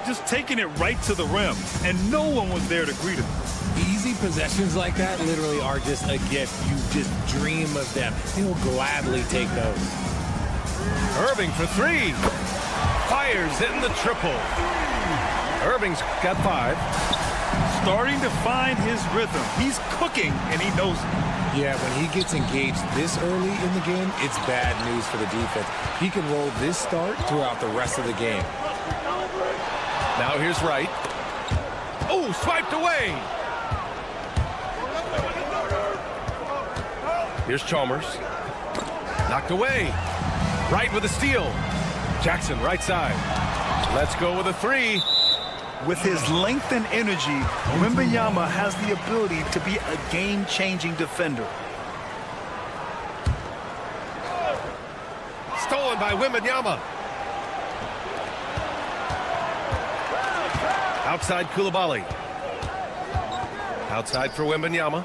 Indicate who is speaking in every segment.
Speaker 1: just taking it right to the rim, and no one was there to greet him.
Speaker 2: Easy possessions like that literally are just a gift. You just dream of them. He'll gladly take those.
Speaker 3: Irving for three. Fires in the triple. Irving's got 5.
Speaker 1: Starting to find his rhythm. He's cooking, and he knows it.
Speaker 2: Yeah, when he gets engaged this early in the game, it's bad news for the defense. He can roll this start throughout the rest of the game.
Speaker 3: Now here's Wright. Oh, swiped away. Here's Chalmers. Knocked away. Wright with a steal. Jackson right side. Let's go with a 3.
Speaker 1: With his length and energy, Wembanyama has the ability to be a game-changing defender.
Speaker 3: Stolen by Wembanyama. Outside Coulibaly. Outside for Wembanyama.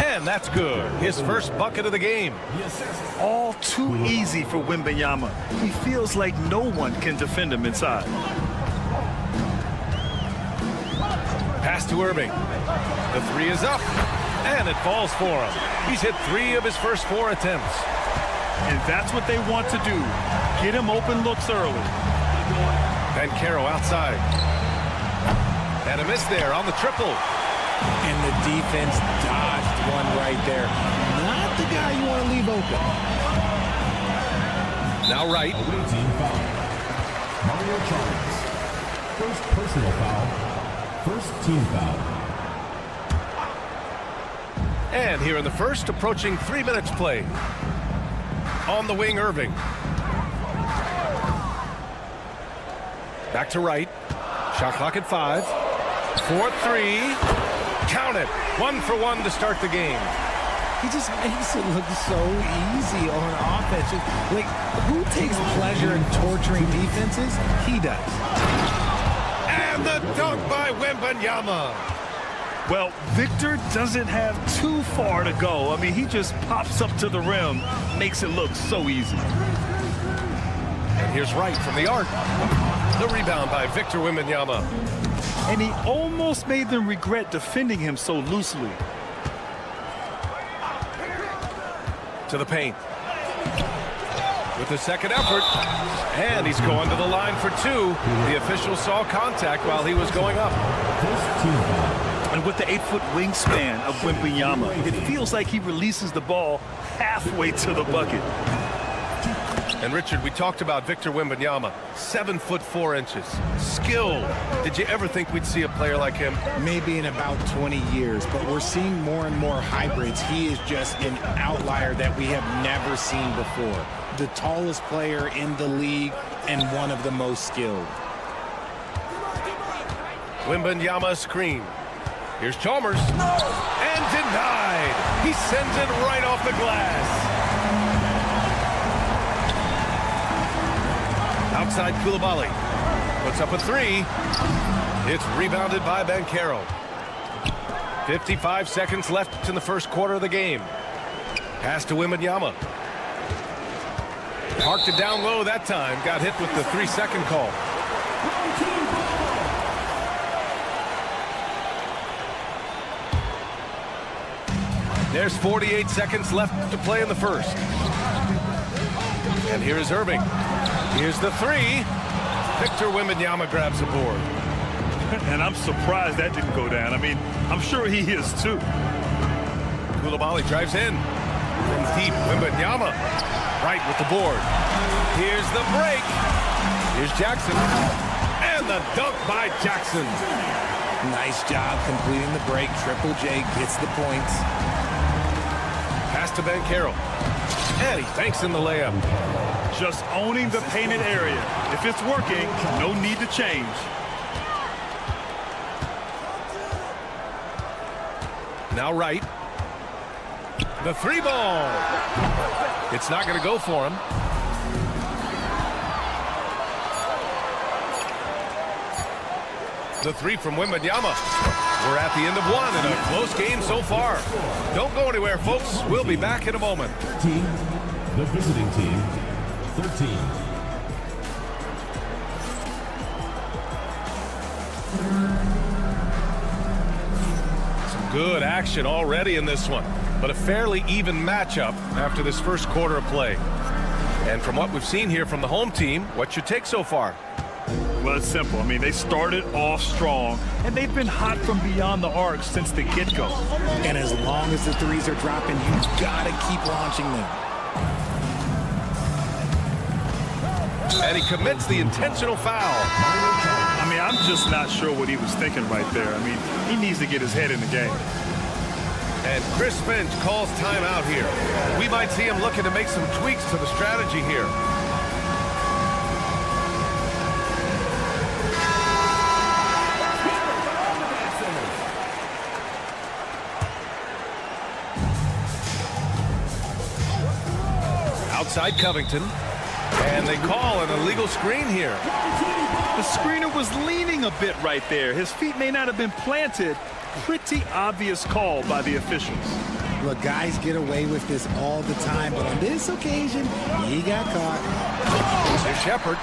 Speaker 3: And that's good. His first bucket of the game.
Speaker 1: All too easy for Wembanyama. He feels like no one can defend him inside.
Speaker 3: Pass to Irving. The 3 is up, and it falls for him. He's hit 3 of his first 4 attempts.
Speaker 1: And that's what they want to do. Get him open looks early.
Speaker 3: Banchero outside. And a miss there on the triple.
Speaker 2: And the defense dodged one right there. Not the guy you want to leave open.
Speaker 3: Now Wright.
Speaker 4: Away team foul. Mario Chalmers. First personal foul. First team foul.
Speaker 3: And here in the first, approaching 3 minutes played. On the wing, Irving. Back to Wright. Shot clock at 5. 4-3. Count it. 1 for 1 to start the game.
Speaker 2: He just makes it look so easy on offense. Like, who takes pleasure in torturing defenses? He does.
Speaker 3: And the dunk by Wembanyama.
Speaker 1: Well, Victor doesn't have too far to go. I mean, he just pops up to the rim, makes it look so easy.
Speaker 3: And here's Wright from the arc. The rebound by Victor Wembanyama.
Speaker 1: And he almost made them regret defending him so loosely.
Speaker 3: To the paint. With the second effort. And he's going to the line for 2. The official saw contact while he was going up.
Speaker 4: First team foul.
Speaker 1: And with the 8-foot wingspan of Wembanyama, it feels like he releases the ball halfway to the bucket.
Speaker 3: And Richard, we talked about Victor Wembanyama, 7'4". Skilled. Did you ever think we'd see a player like him?
Speaker 2: Maybe in about 20 years, but we're seeing more and more hybrids. He is just an outlier that we have never seen before. The tallest player in the league and one of the most skilled.
Speaker 3: Wembanyama screen. Here's Chalmers. And denied. He sends it right off the glass. Outside Coulibaly. Puts up a 3. It's rebounded by Banchero. 55 seconds left in the first quarter of the game. Pass to Wembanyama. Parked it down low that time. Got hit with the 3-second call. There's 48 seconds left to play in the first. And here is Irving. Here's the 3. Victor Wembanyama grabs the board.
Speaker 1: And I'm surprised that didn't go down. I mean, I'm sure he is too.
Speaker 3: Coulibaly drives in. From deep, Wembanyama. Right with the board. Here's the break. Here's Jackson. And the dunk by Jackson.
Speaker 2: Nice job completing the break. Triple J gets the points.
Speaker 3: Pass to Banchero. And he banks in the layup.
Speaker 1: Just owning the painted area. If it's working, no need to change.
Speaker 3: Now Wright. The 3 ball. It's not going to go for him. The 3 from Wembanyama. We're at the end of 1 in a close game so far. Don't go anywhere, folks. We'll be back in a moment.
Speaker 4: Team, the visiting team, 13.
Speaker 3: action already in this one, but a fairly even matchup after this first quarter of play. And from what we've seen here from the home team, what's your take so far?
Speaker 1: Well, it's simple. I mean, they started off strong, and they've been hot from beyond the arc since the get-go.
Speaker 2: And as long as the threes are dropping, you've got to keep launching them.
Speaker 3: And he commits the intentional foul.
Speaker 1: I mean, I'm just not sure what he was thinking right there. I mean, he needs to get his head in the game.
Speaker 3: And Chris Finch calls timeout here. We might see him looking to make some tweaks to the strategy here. Outside Covington. And they call an illegal screen here.
Speaker 1: The screener was leaning a bit right there. His feet may not have been planted. Pretty obvious call by the officials.
Speaker 2: Look, guys get away with this all the time, but on this occasion, he got caught.
Speaker 3: There's Shepard,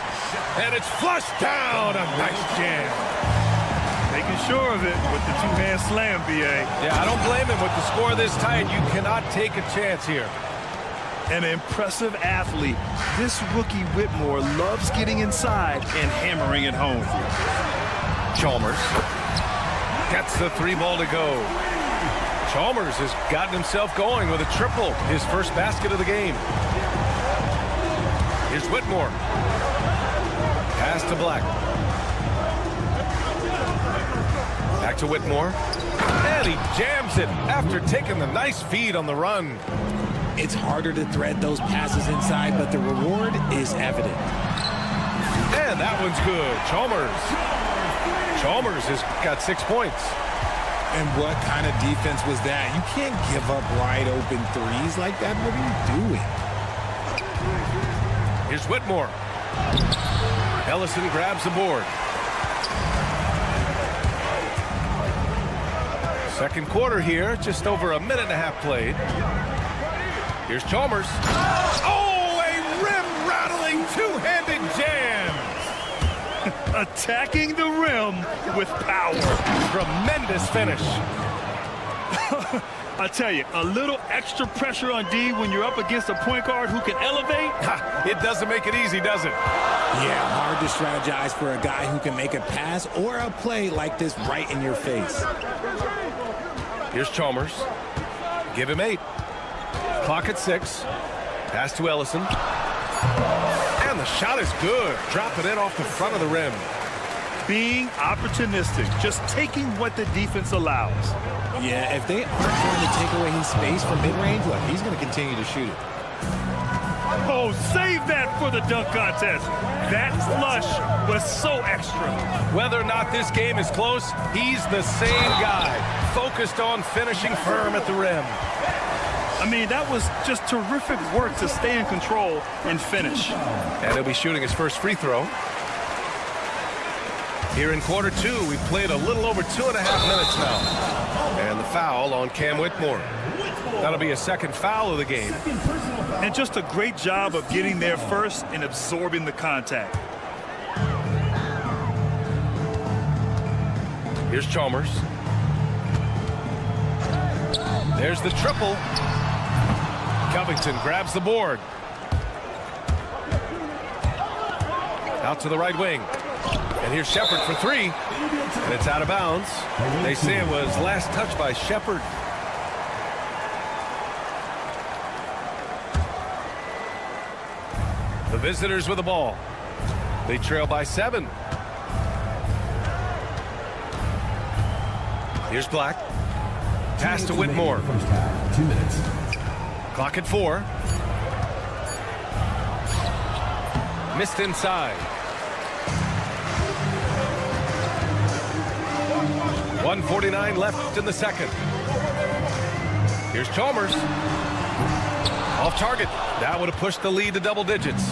Speaker 3: and it's flushed down. A nice jam.
Speaker 1: Making sure of it with the two-hand slam, B.A.
Speaker 3: Yeah, I don't blame him with the score this tight. You cannot take a chance here.
Speaker 1: An impressive athlete. This rookie Whitmore loves getting inside and hammering it home.
Speaker 3: Chalmers gets the three ball to go. Chalmers has gotten himself going with a triple, his first basket of the game. Here's Whitmore. Pass to Black. Back to Whitmore. And he jams it after taking the nice feed on the run.
Speaker 2: It's harder to thread those passes inside, but the reward is evident.
Speaker 3: And that one's good. Chalmers has got 6 points.
Speaker 2: And what kind of defense was that? You can't give up wide open threes like that. What are you doing?
Speaker 3: Here's Whitmore. Ellison grabs the board. Second quarter here, just over a minute and a half played. Here's Chalmers. Oh, a rim-rattling two-handed jam.
Speaker 1: Attacking the rim with power.
Speaker 3: Tremendous finish.
Speaker 1: I tell you, a little extra pressure on D when you're up against a point guard who can elevate.
Speaker 3: It doesn't make it easy, does it?
Speaker 2: Yeah, hard to strategize for a guy who can make a pass or a play like this right in your face.
Speaker 3: Here's Chalmers. Give him 8. Clock at 6. Pass to Ellison. And the shot is good. Dropping it off the front of the rim.
Speaker 1: Being opportunistic, just taking what the defense allows.
Speaker 2: Yeah, if they aren't going to take away his space from mid-range, look, he's going to continue to shoot it.
Speaker 1: Oh, save that for the dunk contest. That flush was so extra.
Speaker 3: Whether or not this game is close, he's the same guy, focused on finishing firm at the rim.
Speaker 1: I mean, that was just terrific work to stay in control and finish.
Speaker 3: And he'll be shooting his first free throw. Here in quarter 2, we've played a little over 2.5 minutes now. And the foul on Cam Whitmore. That'll be a second foul of the game.
Speaker 1: And just a great job of getting there first and absorbing the contact.
Speaker 3: Here's Chalmers. There's the triple. Covington grabs the board. Out to the right wing. And here's Shepard for 3. And it's out of bounds. They say it was last touched by Shepard. The visitors with the ball. They trail by 7. Here's Black. Pass to Whitmore.
Speaker 4: First half, 2 minutes.
Speaker 3: Clock at 4. Missed inside. 1:49 left in the second. Here's Chalmers. Off target. That would have pushed the lead to double digits.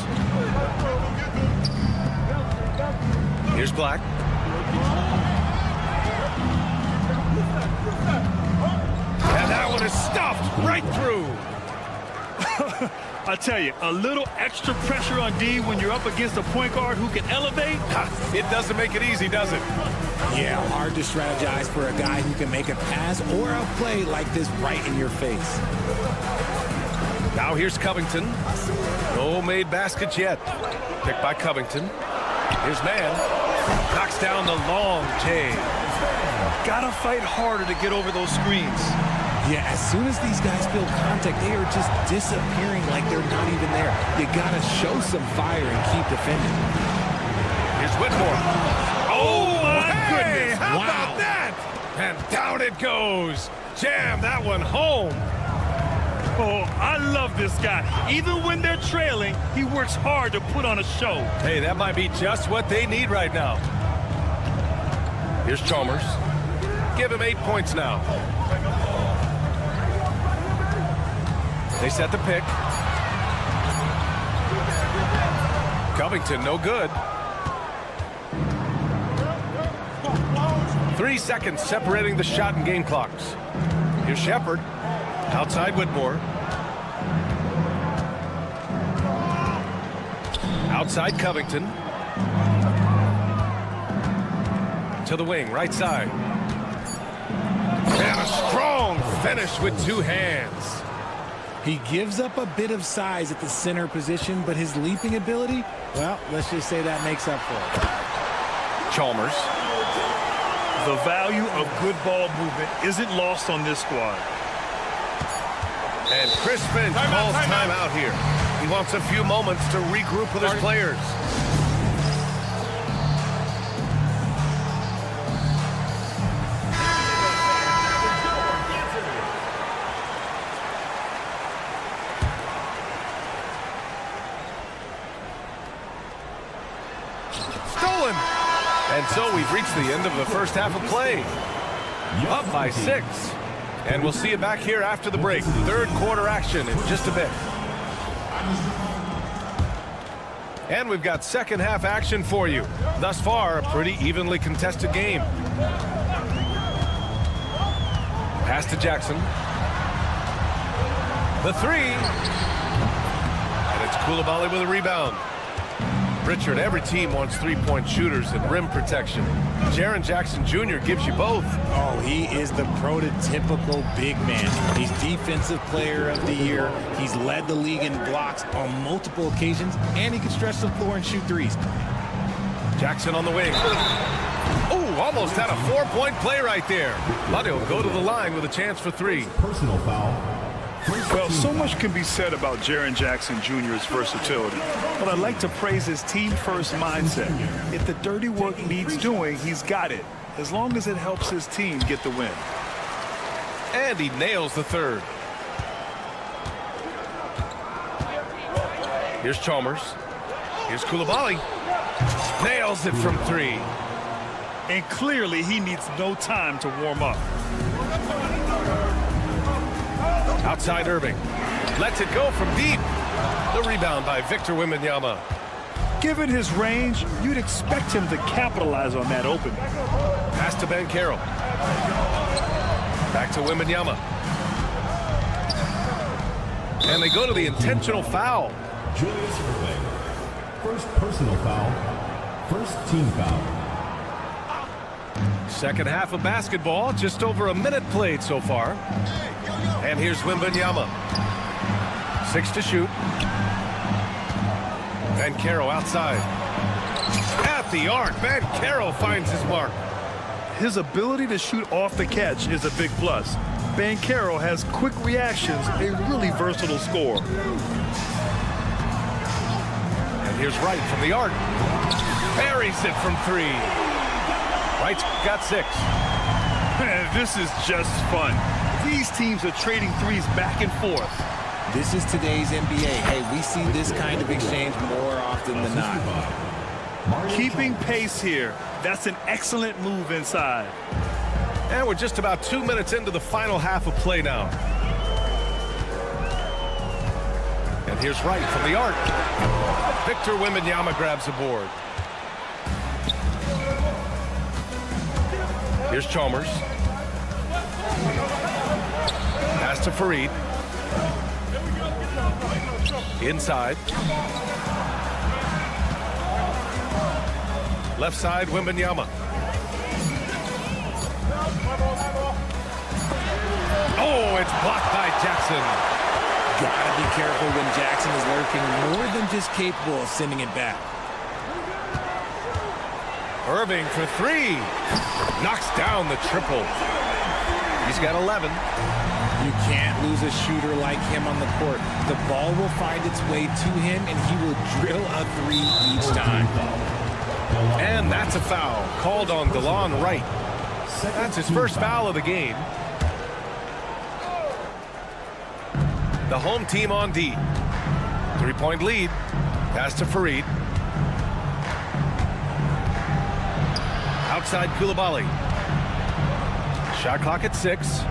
Speaker 3: Here's Black. And that one is stuffed right through.
Speaker 1: I tell you, a little extra pressure on D when you're up against a point guard who can elevate.
Speaker 3: It doesn't make it easy, does it?
Speaker 2: Yeah, hard to strategize for a guy who can make a pass or a play like this right in your face.
Speaker 3: Now here's Covington. No made baskets yet. Picked by Covington. Here's Mann. Knocks down the long J.
Speaker 1: Gotta fight harder to get over those screens.
Speaker 2: Yeah, as soon as these guys feel contact, they are just disappearing like they're not even there. You gotta show some fire and keep defending.
Speaker 3: Here's Whitmore. Oh, my
Speaker 1: goodness.
Speaker 3: How
Speaker 2: Wow.
Speaker 3: about that? And down it goes. Jam that one home.
Speaker 1: Oh, I love this guy. Even when they're trailing, he works hard to put on a show.
Speaker 3: Hey, that might be just what they need right now. Here's Chalmers. Give him 8 points now. They set the pick. Covington, no good. 3 seconds separating the shot and game clocks. Here's Shepard. Outside Whitmore. Outside Covington. To the wing, right side. And a strong finish with 2 hands.
Speaker 2: He gives up a bit of size at the center position, but his leaping ability, well, let's just say that makes up for it.
Speaker 3: Chalmers.
Speaker 1: The value of good ball movement isn't lost on this squad.
Speaker 3: And Chris Finch calls timeout here. He wants a few moments to regroup with his players. Stolen! And so we've reached the end of the first half of play. Up by 6. And we'll see you back here after the break. Third quarter action in just a bit. And we've got second half action for you. Thus far, a pretty evenly contested game. Pass to Jackson. The 3. And it's Coulibaly with a rebound. Richard, every team wants three-point shooters and rim protection. Jaren Jackson Jr. gives you both.
Speaker 2: Oh, he is the prototypical big man. He's Defensive Player of the Year. He's led the league in blocks on multiple occasions, and he can stretch the floor and shoot threes.
Speaker 3: Jackson on the wing. Oh, almost had a 4-point play right there. But he'll go to the line with a chance for 3.
Speaker 4: Personal foul.
Speaker 1: Well, so much can be said about Jaren Jackson Jr.'s versatility, but I'd like to praise his team-first mindset. If the dirty work needs doing, he's got it, as long as it helps his team get the win.
Speaker 3: And he nails the 3rd. Here's Chalmers. Here's Coulibaly. Nails it from 3.
Speaker 1: And clearly, he needs no time to warm up.
Speaker 3: Outside Irving. Lets it go from deep. The rebound by Victor Wembanyama.
Speaker 1: Given his range, you'd expect him to capitalize on that opening.
Speaker 3: Pass to Ben Carroll. Back to Wembanyama. And they go to the intentional foul.
Speaker 4: Julius Irving. First personal foul. First team foul.
Speaker 3: Second half of basketball. Just over a minute played so far. And here's Wembanyama. 6 to shoot. Ben Carroll outside. At the arc, Ben Carroll finds his mark.
Speaker 1: His ability to shoot off the catch is a big plus. Ben Carroll has quick reactions, a really versatile scorer.
Speaker 3: And here's Wright from the arc. Buries it from 3. Wright's got 6.
Speaker 1: Man, this is just fun. These teams are trading threes back and forth.
Speaker 2: This is today's NBA. Hey, we see this kind of exchange more often than not.
Speaker 1: Keeping pace here. That's an excellent move inside.
Speaker 3: And we're just about 2 minutes into the final half of play now. And here's Wright from the arc. Victor Wembanyama grabs the board. Here's Chalmers. Pass to Fareed. Inside. Left side, Wembanyama. Oh, it's blocked by Jackson.
Speaker 2: Gotta be careful when Jackson is lurking, more than just capable of sending it back.
Speaker 3: Irving for three. Knocks down the triple. He's got 11.
Speaker 2: You can't lose a shooter like him on the court. The ball will find its way to him, and he will drill a three each time.
Speaker 3: And that's a foul called on DeLon Wright. That's his first foul of the game. The home team on D. 3-point lead. Pass to Fareed. Outside Coulibaly. Shot clock at 6.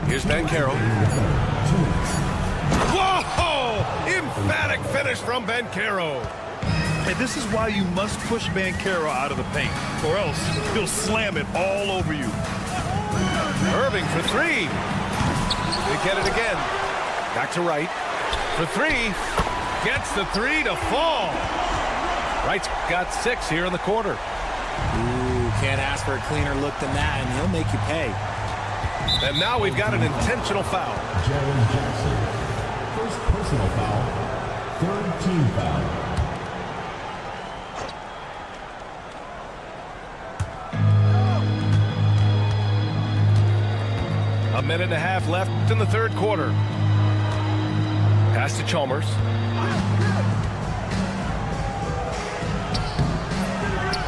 Speaker 3: Here's Banchero. Whoa! Emphatic finish from Banchero.
Speaker 1: Hey, this is why you must push Banchero out of the paint, or else he'll slam it all over you.
Speaker 3: Irving for three. They get it again. Back to Wright. For three. Gets the three to fall. Wright's got 6 here in the quarter.
Speaker 2: Ooh, can't ask for a cleaner look than that, and he'll make you pay.
Speaker 3: And now we've got an intentional foul.
Speaker 4: Jaren Jackson. First personal foul. Third team foul.
Speaker 3: A minute and a half left in the third quarter. Pass to Chalmers.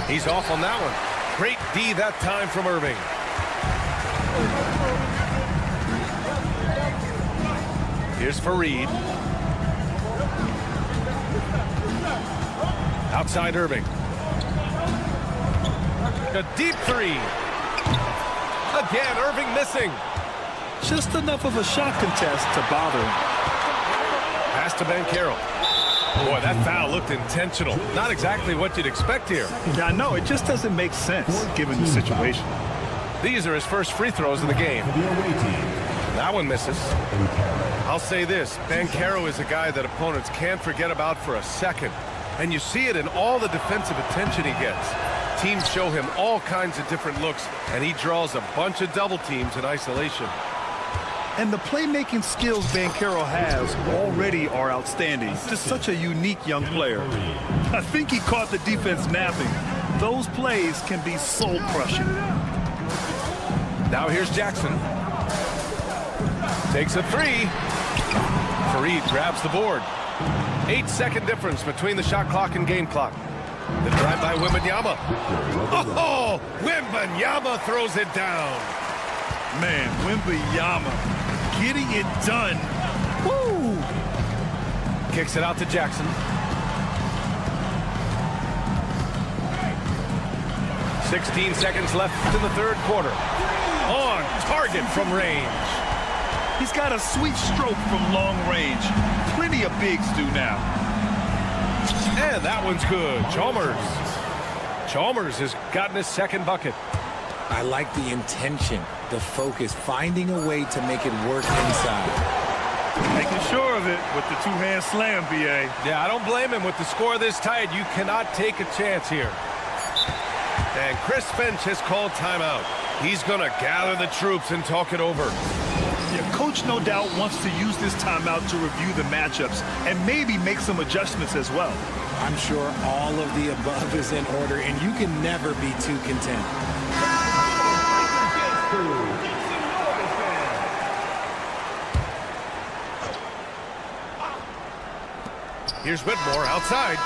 Speaker 3: He's off on that one. Great D that time from Irving. Here's Fareed. Outside Irving. A deep three. Again, Irving missing.
Speaker 1: Just enough of a shot contest to bother him.
Speaker 3: Pass to Banchero. Boy, that foul looked intentional. Not exactly what you'd expect here.
Speaker 1: Yeah, I know. It just doesn't make sense given the situation.
Speaker 3: These are his first free throws of the game.
Speaker 4: The away team.
Speaker 3: That one misses. I'll say this. Banchero is a guy that opponents can't forget about for a second. And you see it in all the defensive attention he gets. Teams show him all kinds of different looks, and he draws a bunch of double teams in isolation.
Speaker 1: And the playmaking skills Banchero has already are outstanding. Just such a unique young player. I think he caught the defense napping. Those plays can be soul-crushing.
Speaker 3: Now here's Jackson. Takes a three. Fareed grabs the board. 8-second difference between the shot clock and game clock. The drive by Wembanyama. Oh, Wembanyama throws it down.
Speaker 1: Man, Wembanyama getting it done. Woo!
Speaker 3: Kicks it out to Jackson. 16 seconds left in the third quarter. On target from range.
Speaker 1: He's got a sweet stroke from long range. Plenty of bigs do now.
Speaker 3: And that one's good. Chalmers has gotten his second bucket.
Speaker 2: I like the intention, the focus, finding a way to make it work inside.
Speaker 1: Making sure of it with the two-hand slam, B.A.
Speaker 3: Yeah, I don't blame him. With the score this tight, you cannot take a chance here. And Chris Finch has called timeout. He's going to gather the troops and talk it over.
Speaker 1: Yeah, Coach no doubt wants to use this timeout to review the matchups and maybe make some adjustments as well.
Speaker 2: I'm sure all of the above is in order, and you can never be too content.
Speaker 3: Here's Whitmore outside.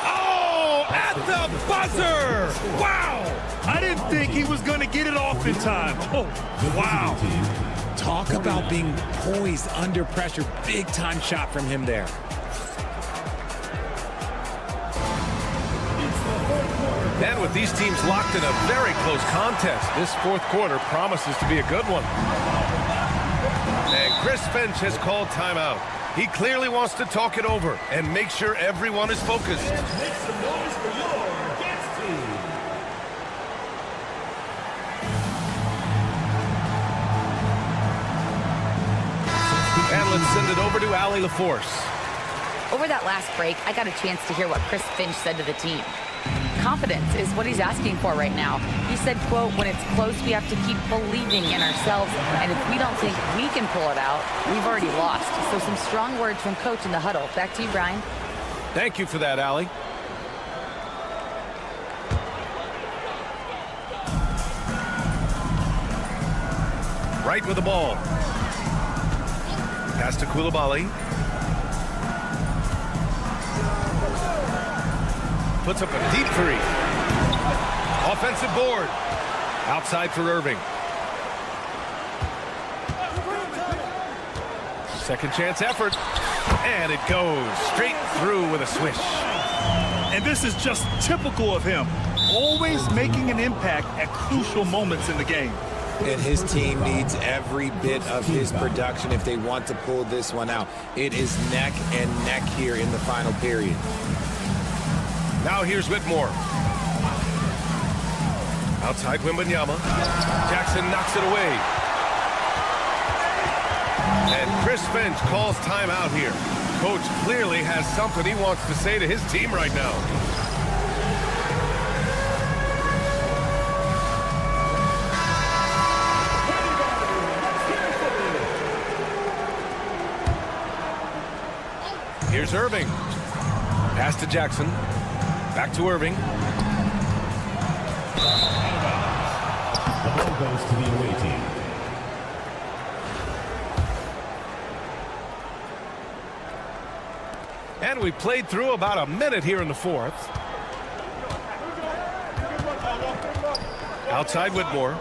Speaker 3: Oh, at the buzzer! Wow!
Speaker 1: I didn't think he was going to get it off in time. Oh, wow.
Speaker 2: Talk about being poised under pressure. Big time shot from him there.
Speaker 3: And with these teams locked in a very close contest, this fourth quarter promises to be a good one. And Chris Finch has called timeout. He clearly wants to talk it over and make sure everyone is focused. And let's send it over to Allie LaForce.
Speaker 5: Over that last break, I got a chance to hear what Chris Finch said to the team. Confidence is what he's asking for right now. He said, quote, when it's close, we have to keep believing in ourselves, and if we don't think we can pull it out, we've already lost. So some strong words from Coach in the huddle. Back to you, Brian.
Speaker 3: Thank you for that, Allie. Right with the ball. Pass to Koulibaly. Puts up a deep three. Offensive board. Outside for Irving. Second chance effort. And it goes straight through with a swish.
Speaker 1: And this is just typical of him. Always making an impact at crucial moments in the game.
Speaker 2: And his team needs every bit of his production if they want to pull this one out. It is neck and neck here in the final period.
Speaker 3: Now here's Whitmore. Outside Wembanyama. Jackson knocks it away. And Chris Finch calls timeout here. Coach clearly has something he wants to say to his team right now. Here's Irving. Pass to Jackson. Back to Irving.
Speaker 4: The ball goes to the away team.
Speaker 3: And we played through about a minute here in the fourth. Outside Whitmore.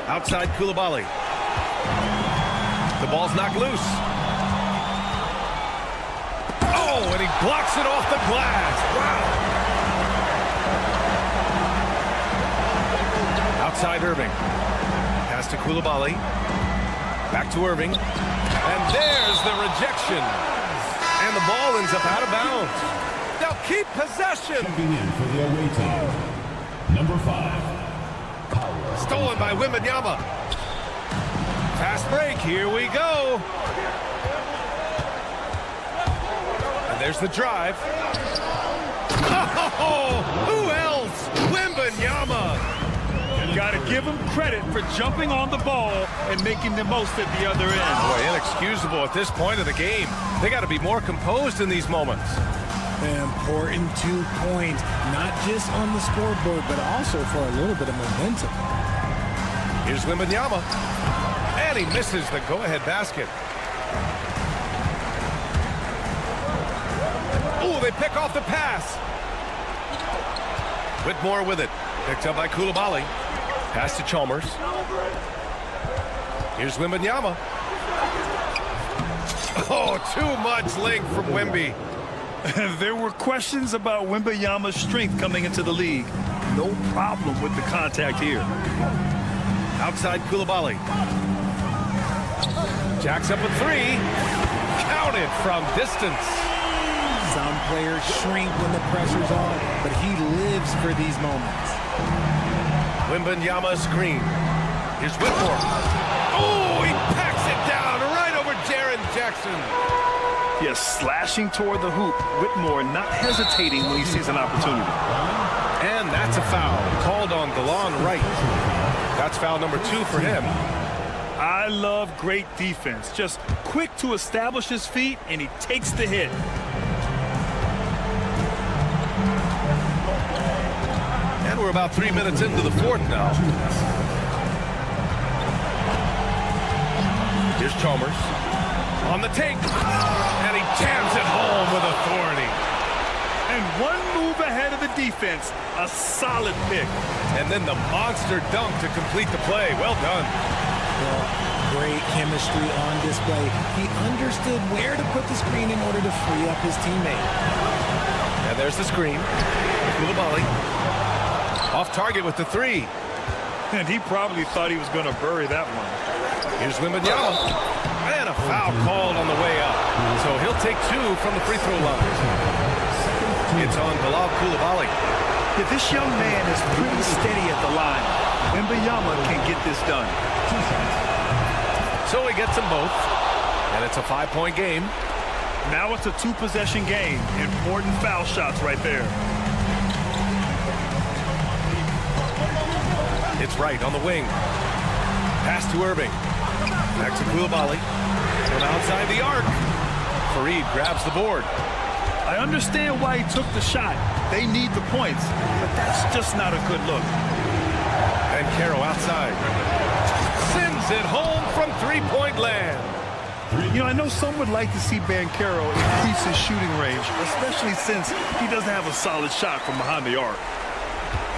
Speaker 3: Outside Koulibaly. The ball's knocked loose. Oh, and he blocks it off the glass. Wow. Outside Irving. Pass to Koulibaly. Back to Irving. And there's the rejection. And the ball ends up out of bounds. They'll keep possession.
Speaker 4: Checking in for the away team. Number 5.
Speaker 3: Stolen by Wembanyama. Fast break, here we go. And there's the drive. Oh, who else? Wembanyama.
Speaker 1: You got to give him credit for jumping on the ball and making the most at the other end.
Speaker 3: Boy, inexcusable at this point of the game. They got to be more composed in these moments.
Speaker 2: An important 2 points, not just on the scoreboard, but also for a little bit of momentum.
Speaker 3: Here's Wembanyama. And he misses the go-ahead basket. Oh, they pick off the pass. Whitmore with it. Picked up by Koulibaly. Pass to Chalmers. Here's Wembanyama. Oh, too much length from Wemby.
Speaker 1: There were questions about Wembanyama's strength coming into the league. No problem with the contact here.
Speaker 3: Outside Koulibaly. Jacks up a three. Counted from distance.
Speaker 2: Some players shrink when the pressure's on, but he lives for these moments.
Speaker 3: Wembanyama screen. Here's Whitmore. Oh, he packs it down right over Jaren Jackson.
Speaker 1: Yes, slashing toward the hoop. Whitmore not hesitating when he sees an opportunity.
Speaker 3: And that's a foul called on DeLon Wright. That's foul number 2 for him.
Speaker 1: I love great defense. Just quick to establish his feet, and he takes the hit.
Speaker 3: And we're about 3 minutes into the fourth now. Here's Chalmers. On the take. And he jams it home with authority.
Speaker 1: And one move ahead of the defense. A solid pick.
Speaker 3: And then the monster dunk to complete the play. Well done.
Speaker 2: Well, great chemistry on display. He understood where to put the screen in order to free up his teammate.
Speaker 3: And there's the screen. Koulibaly. Off target with the three.
Speaker 1: And he probably thought he was going to bury that one.
Speaker 3: Here's Wembanyama. And a foul called on the way up. So he'll take 2 from the free throw line. It's on Bilal Koulibaly.
Speaker 1: Yeah, this young man is pretty steady at the line. Wembanyama can get this done.
Speaker 3: So he gets them both, and it's a 5-point game.
Speaker 1: Now it's a 2-possession game. Important foul shots right there.
Speaker 3: It's right on the wing. Pass to Irving. Back to Koulibaly. From outside the arc. Fareed grabs the board.
Speaker 1: I understand why he took the shot. They need the points, but that's just not a good look.
Speaker 3: And Caro outside. Sends it home from three-point land.
Speaker 1: You know, I know some would like to see Bancaro increase his shooting range, especially since he doesn't have a solid shot from behind the arc.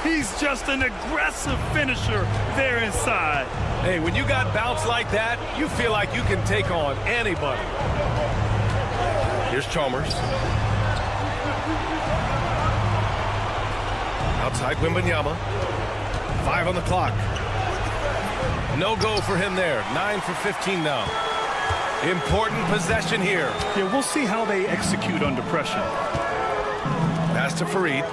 Speaker 1: He's just an aggressive finisher there inside.
Speaker 3: Hey, when you got bounce like that, you feel like you can take on anybody. Here's Chalmers. Outside Wembanyama. 5 on the clock. No go for him there. 9 for 15 now. Important possession here.
Speaker 1: Yeah, we'll see how they execute under pressure.
Speaker 3: Pass to Fareed.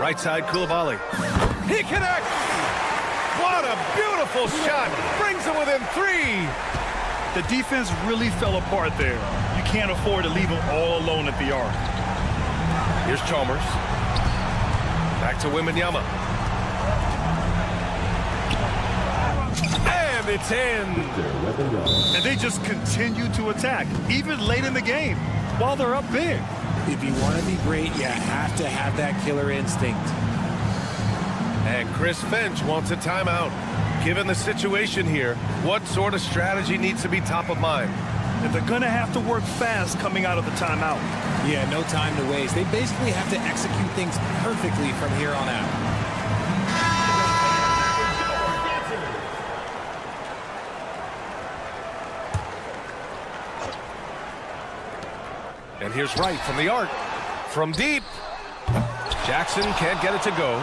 Speaker 3: Right side, Koulibaly. He connects! What a beautiful shot! Brings him within 3.
Speaker 1: The defense really fell apart there. You can't afford to leave him all alone at the arc.
Speaker 3: Here's Chalmers. Back to Wembanyama. And it's in.
Speaker 1: And they just continue to attack, even late in the game, while they're up big.
Speaker 2: If you want to be great, you have to have that killer instinct.
Speaker 3: And Chris Finch wants a timeout. Given the situation here, what sort of strategy needs to be top of mind?
Speaker 1: And they're going to have to work fast coming out of the timeout.
Speaker 2: Yeah, no time to waste. They basically have to execute things perfectly from here on out.
Speaker 3: And here's Wright from the arc. From deep. Jackson can't get it to go.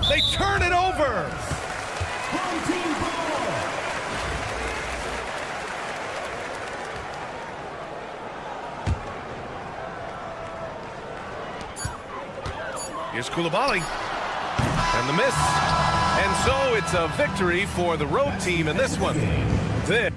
Speaker 3: They turn it over. Here's Koulibaly. And the miss. And so it's a victory for the road team in this one. This.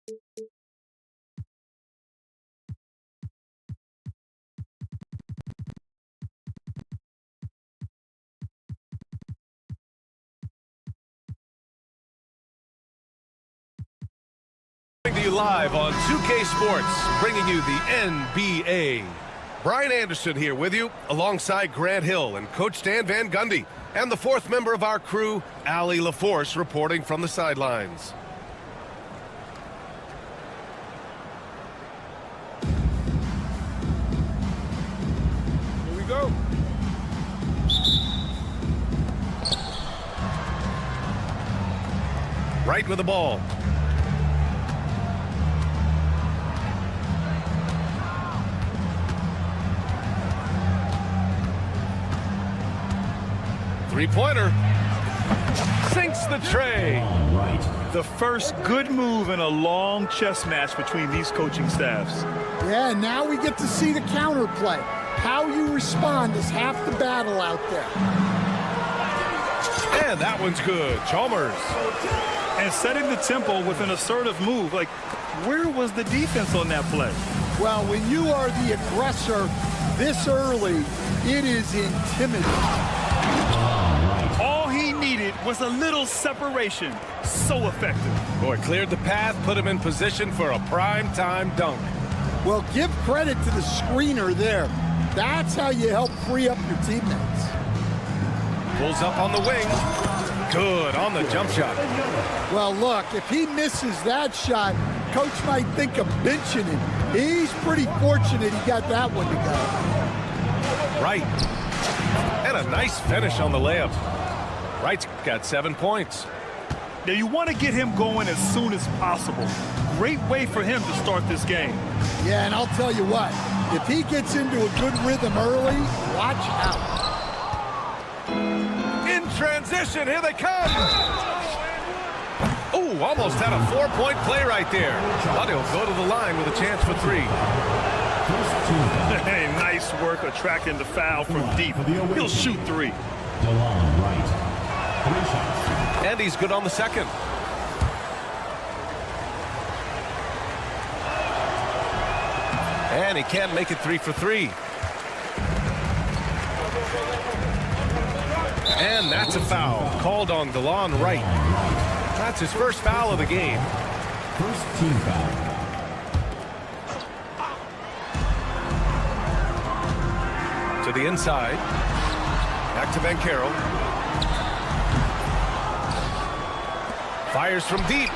Speaker 3: To you live on 2K Sports, bringing you the NBA. Brian Anderson here with you, alongside Grant Hill and Coach Dan Van Gundy, and the fourth member of our crew, Allie LaForce, reporting from the sidelines. Here we go. Right with the ball. Three-pointer. Sinks the tray.
Speaker 1: The first good move in a long chess match between these coaching staffs.
Speaker 6: Yeah, now we get to see the counterplay. How you respond is half the battle out there.
Speaker 3: And that one's good. Chalmers.
Speaker 1: And setting the tempo with an assertive move. Like, where was the defense on that play?
Speaker 6: Well, when you are the aggressor this early, it is intimidating.
Speaker 1: All he needed was a little separation. So effective.
Speaker 3: Boy, cleared the path, put him in position for a prime-time dunk.
Speaker 6: Well, give credit to the screener there. That's how you help free up your teammates.
Speaker 3: Pulls up on the wing. Good on the jump shot.
Speaker 6: Well, look, if he misses that shot, coach might think of benching him. He's pretty fortunate he got that one to go.
Speaker 3: Right. And a nice finish on the layup. Wright's got 7 points.
Speaker 1: Now, you want to get him going as soon as possible. Great way for him to start this game.
Speaker 6: Yeah, and I'll tell you what, if he gets into a good rhythm early, watch out.
Speaker 3: In transition, here they come. Oh, almost had a 4-point play right there. But he'll go to the line with a chance for three.
Speaker 1: Hey, nice work attracting the foul from deep. He'll shoot three.
Speaker 3: And he's good on the second. And he can't make it 3 for 3. And that's a foul called on DeLon Wright. That's his first foul of the game.
Speaker 4: First team foul.
Speaker 3: To the inside. Back to Banchero. Fires from deep.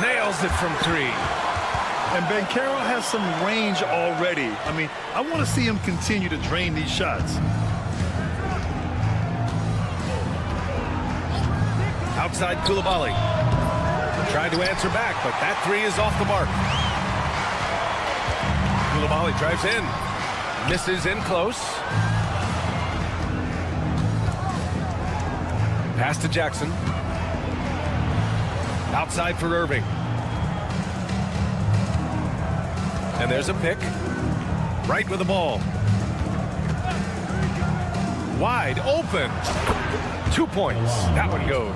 Speaker 3: Nails it from 3.
Speaker 1: And Banchero has some range already. I mean, I want to see him continue to drain these shots.
Speaker 3: Outside Koulibaly. Tried to answer back, but that 3 is off the mark. Koulibaly drives in. Misses in close. Pass to Jackson. Outside for Irving. And there's a pick. Right with the ball. Wide open. 2 points. That one goes.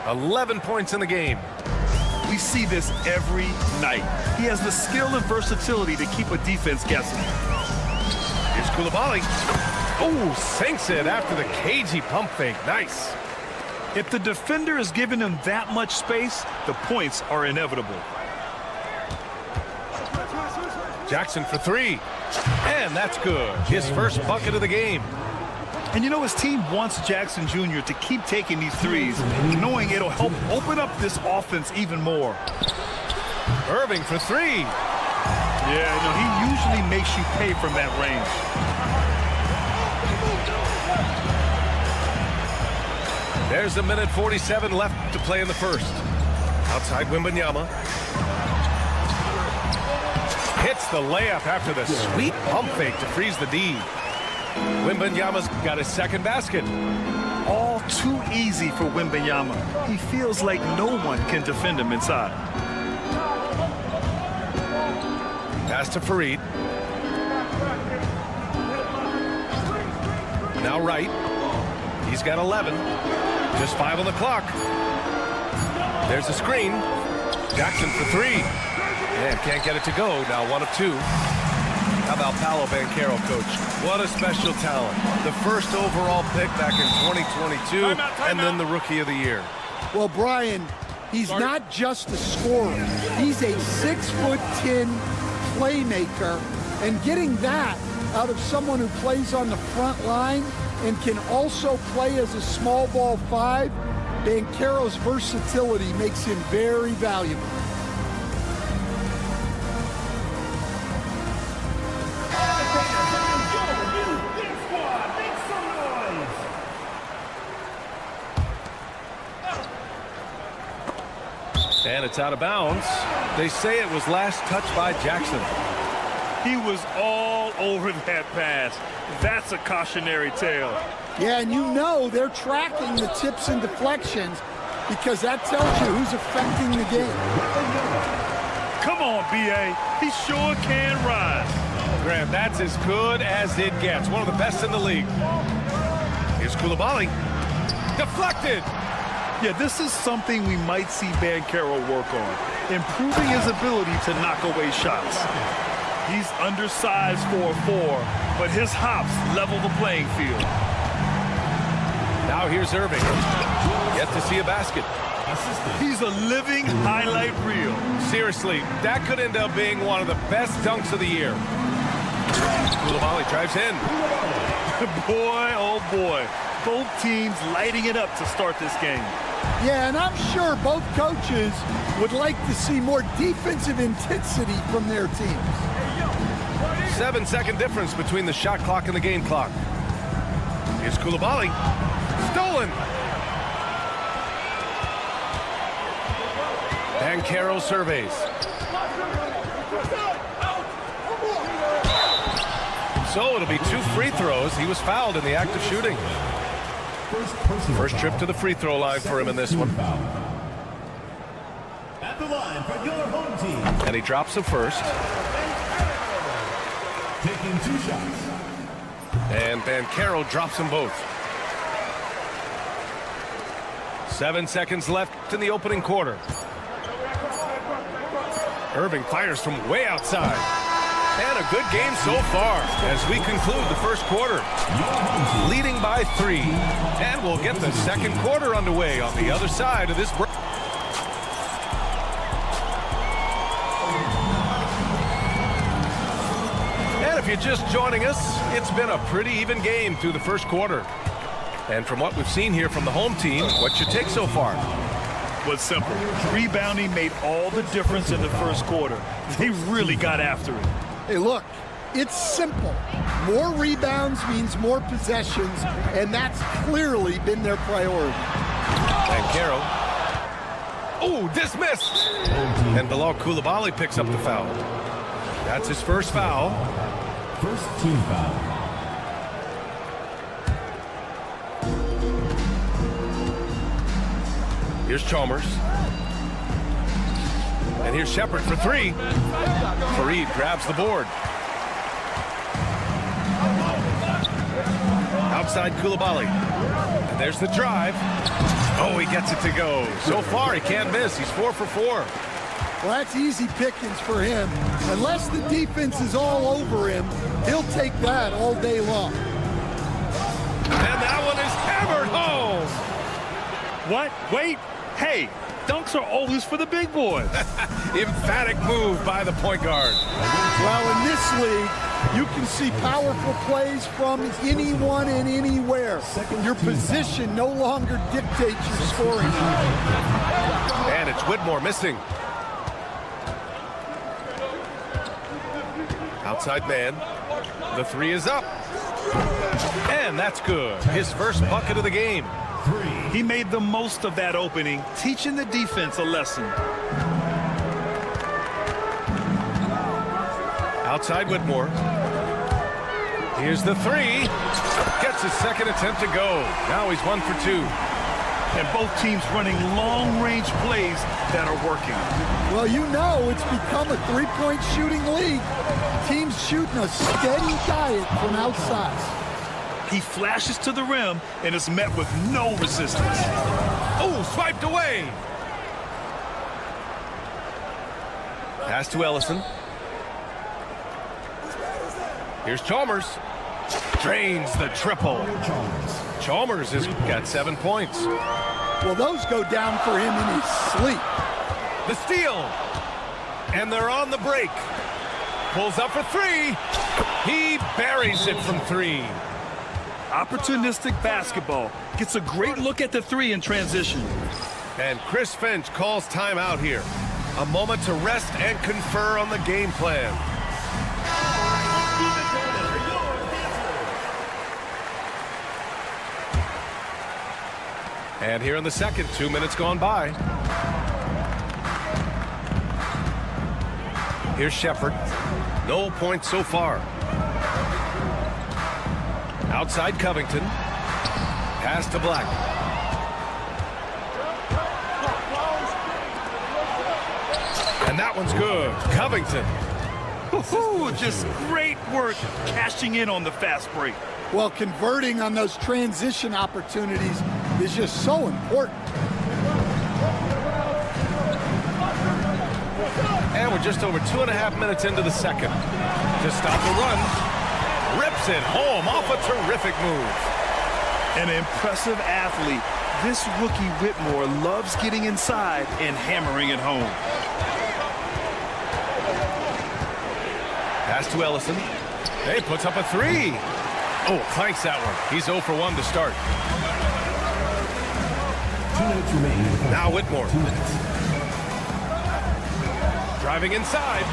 Speaker 3: 11 points in the game.
Speaker 1: We see this every night. He has the skill and versatility to keep a defense guessing.
Speaker 3: Here's Koulibaly. Oh, sinks it after the cagey pump fake. Nice.
Speaker 1: If the defender is giving him that much space, the points are inevitable.
Speaker 3: Jackson for 3. And that's good. His first bucket of the game.
Speaker 1: And you know, his team wants Jackson Jr. to keep taking these threes, knowing it'll help open up this offense even more.
Speaker 3: Irving for 3.
Speaker 1: Yeah, you know, he usually makes you pay from that range.
Speaker 3: There's a minute 47 left to play in the first. Outside Wembanyama. Hits the layup after the sweet pump fake to freeze the D. Wembanyama's got his second basket.
Speaker 1: All too easy for Wembanyama. He feels like no one can defend him inside.
Speaker 3: Pass to Fareed. Now Wright. He's got 11. Just 5 on the clock. There's a screen. Jackson for three. And can't get it to go. Now 1 of 2. How about Paolo Banchero, coach? What a special talent. The first overall pick back in 2022, and then the Rookie of the Year.
Speaker 6: Well, Brian, he's not just a scorer. He's a 6'10" playmaker, and getting that out of someone who plays on the front line and can also play as a small ball 5, Banchero's versatility makes him very valuable.
Speaker 3: And it's out of bounds. They say it was last touched by Jackson.
Speaker 1: He was all over that pass. That's a cautionary tale.
Speaker 6: Yeah, and you know they're tracking the tips and deflections because that tells you who's affecting the game.
Speaker 1: Come on, B.A. He sure can rise.
Speaker 3: Graham, that's as good as it gets. One of the best in the league. Here's Koulibaly. Deflected.
Speaker 1: Yeah, this is something we might see Banchero work on, improving his ability to knock away shots. He's undersized for a 4, but his hops level the playing field.
Speaker 3: Now here's Irving. Yet to see a basket.
Speaker 1: He's a living highlight reel.
Speaker 3: Seriously, that could end up being one of the best dunks of the year. Koulibaly drives in.
Speaker 1: Boy, oh boy. Both teams lighting it up to start this game.
Speaker 6: Yeah, and I'm sure both coaches would like to see more defensive intensity from their teams.
Speaker 3: 7-second difference between the shot clock and the game clock. Here's Koulibaly. Stolen. Banchero surveys. So it'll be 2 free throws. He was fouled in the act of shooting. First trip to the free throw line for him in this one.
Speaker 4: At the line for your home team.
Speaker 3: And he drops him first.
Speaker 4: Taking 2 shots.
Speaker 3: And Banchero drops them both. 7 seconds left in the opening quarter. Irving fires from way outside. And a good game so far as we conclude the first quarter. Leading by 3. And we'll get the second quarter underway on the other side of this break. And if you're just joining us, it's been a pretty even game through the first quarter. And from what we've seen here from the home team, what's your take so far?
Speaker 1: Was simple. Rebounding made all the difference in the first quarter. They really got after it.
Speaker 6: Hey, look, it's simple. More rebounds means more possessions, and that's clearly been their priority.
Speaker 3: Banchero. Oh, dismissed. And Bilal Koulibaly picks up the foul. That's his first foul.
Speaker 4: First team foul.
Speaker 3: Here's Chalmers. And here's Shepard for 3. Fareed grabs the board. Outside Koulibaly. And there's the drive. Oh, he gets it to go. So far, he can't miss. He's 4 for 4.
Speaker 6: Well, that's easy pickings for him. Unless the defense is all over him, he'll take that all day long.
Speaker 3: And that one is hammered home.
Speaker 1: What? Wait. Hey, dunks are always for the big boys.
Speaker 3: Emphatic move by the point guard.
Speaker 6: Well, in this league, you can see powerful plays from anyone and anywhere. Your position no longer dictates your scoring.
Speaker 3: And it's Whitmore missing. Outside man. The 3 is up. And that's good. His first bucket of the game.
Speaker 1: He made the most of that opening, teaching the defense a lesson.
Speaker 3: Outside Whitmore. Here's the 3. Gets his second attempt to go. Now he's 1 for 2.
Speaker 1: And both teams running long-range plays that are working.
Speaker 6: Well, you know it's become a three-point shooting league. Teams shooting a steady diet from outside.
Speaker 1: He flashes to the rim and is met with no resistance.
Speaker 3: Oh, swiped away. Pass to Ellison. Here's Chalmers. Drains the triple. Chalmers has got 7 points.
Speaker 6: Well, those go down for him in his sleep.
Speaker 3: The steal. And they're on the break. Pulls up for three. He buries it from three.
Speaker 1: Opportunistic basketball. Gets a great look at the three in transition.
Speaker 3: And Chris Finch calls timeout here. A moment to rest and confer on the game plan. And here in the second, 2 minutes gone by. Here's Shepard. No points so far. Outside Covington. Pass to Black. And that one's good. Covington.
Speaker 1: Ooh, just great work cashing in on the fast break.
Speaker 6: Well, converting on those transition opportunities is just so important.
Speaker 3: And we're just over 2.5 minutes into the second. To stop the run. Rips it home off a terrific move.
Speaker 1: An impressive athlete. This rookie Whitmore loves getting inside and hammering it home.
Speaker 3: Pass to Ellison. Hey, puts up a three. Oh, clanks that one. He's 0 for 1 to start.
Speaker 4: 2 minutes remaining.
Speaker 3: Now Whitmore.
Speaker 4: 2 minutes.
Speaker 3: Driving inside.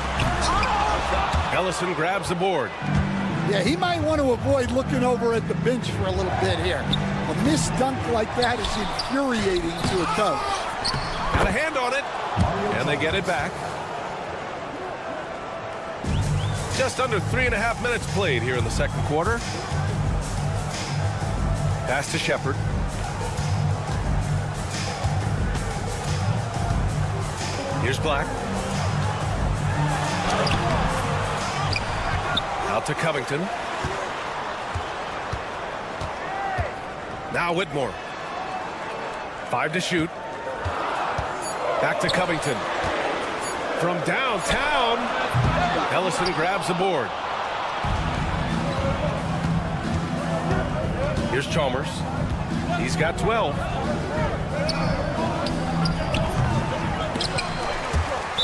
Speaker 3: Ellison grabs the board.
Speaker 6: Yeah, he might want to avoid looking over at the bench for a little bit here. A missed dunk like that is infuriating to a coach.
Speaker 3: Got a hand on it. And they get it back. Just under 3.5 minutes played here in the second quarter. Pass to Shepard. Here's Black. Out to Covington. Now Whitmore. 5 to shoot. Back to Covington. From downtown, Ellison grabs the board. Here's Chalmers. He's got 12.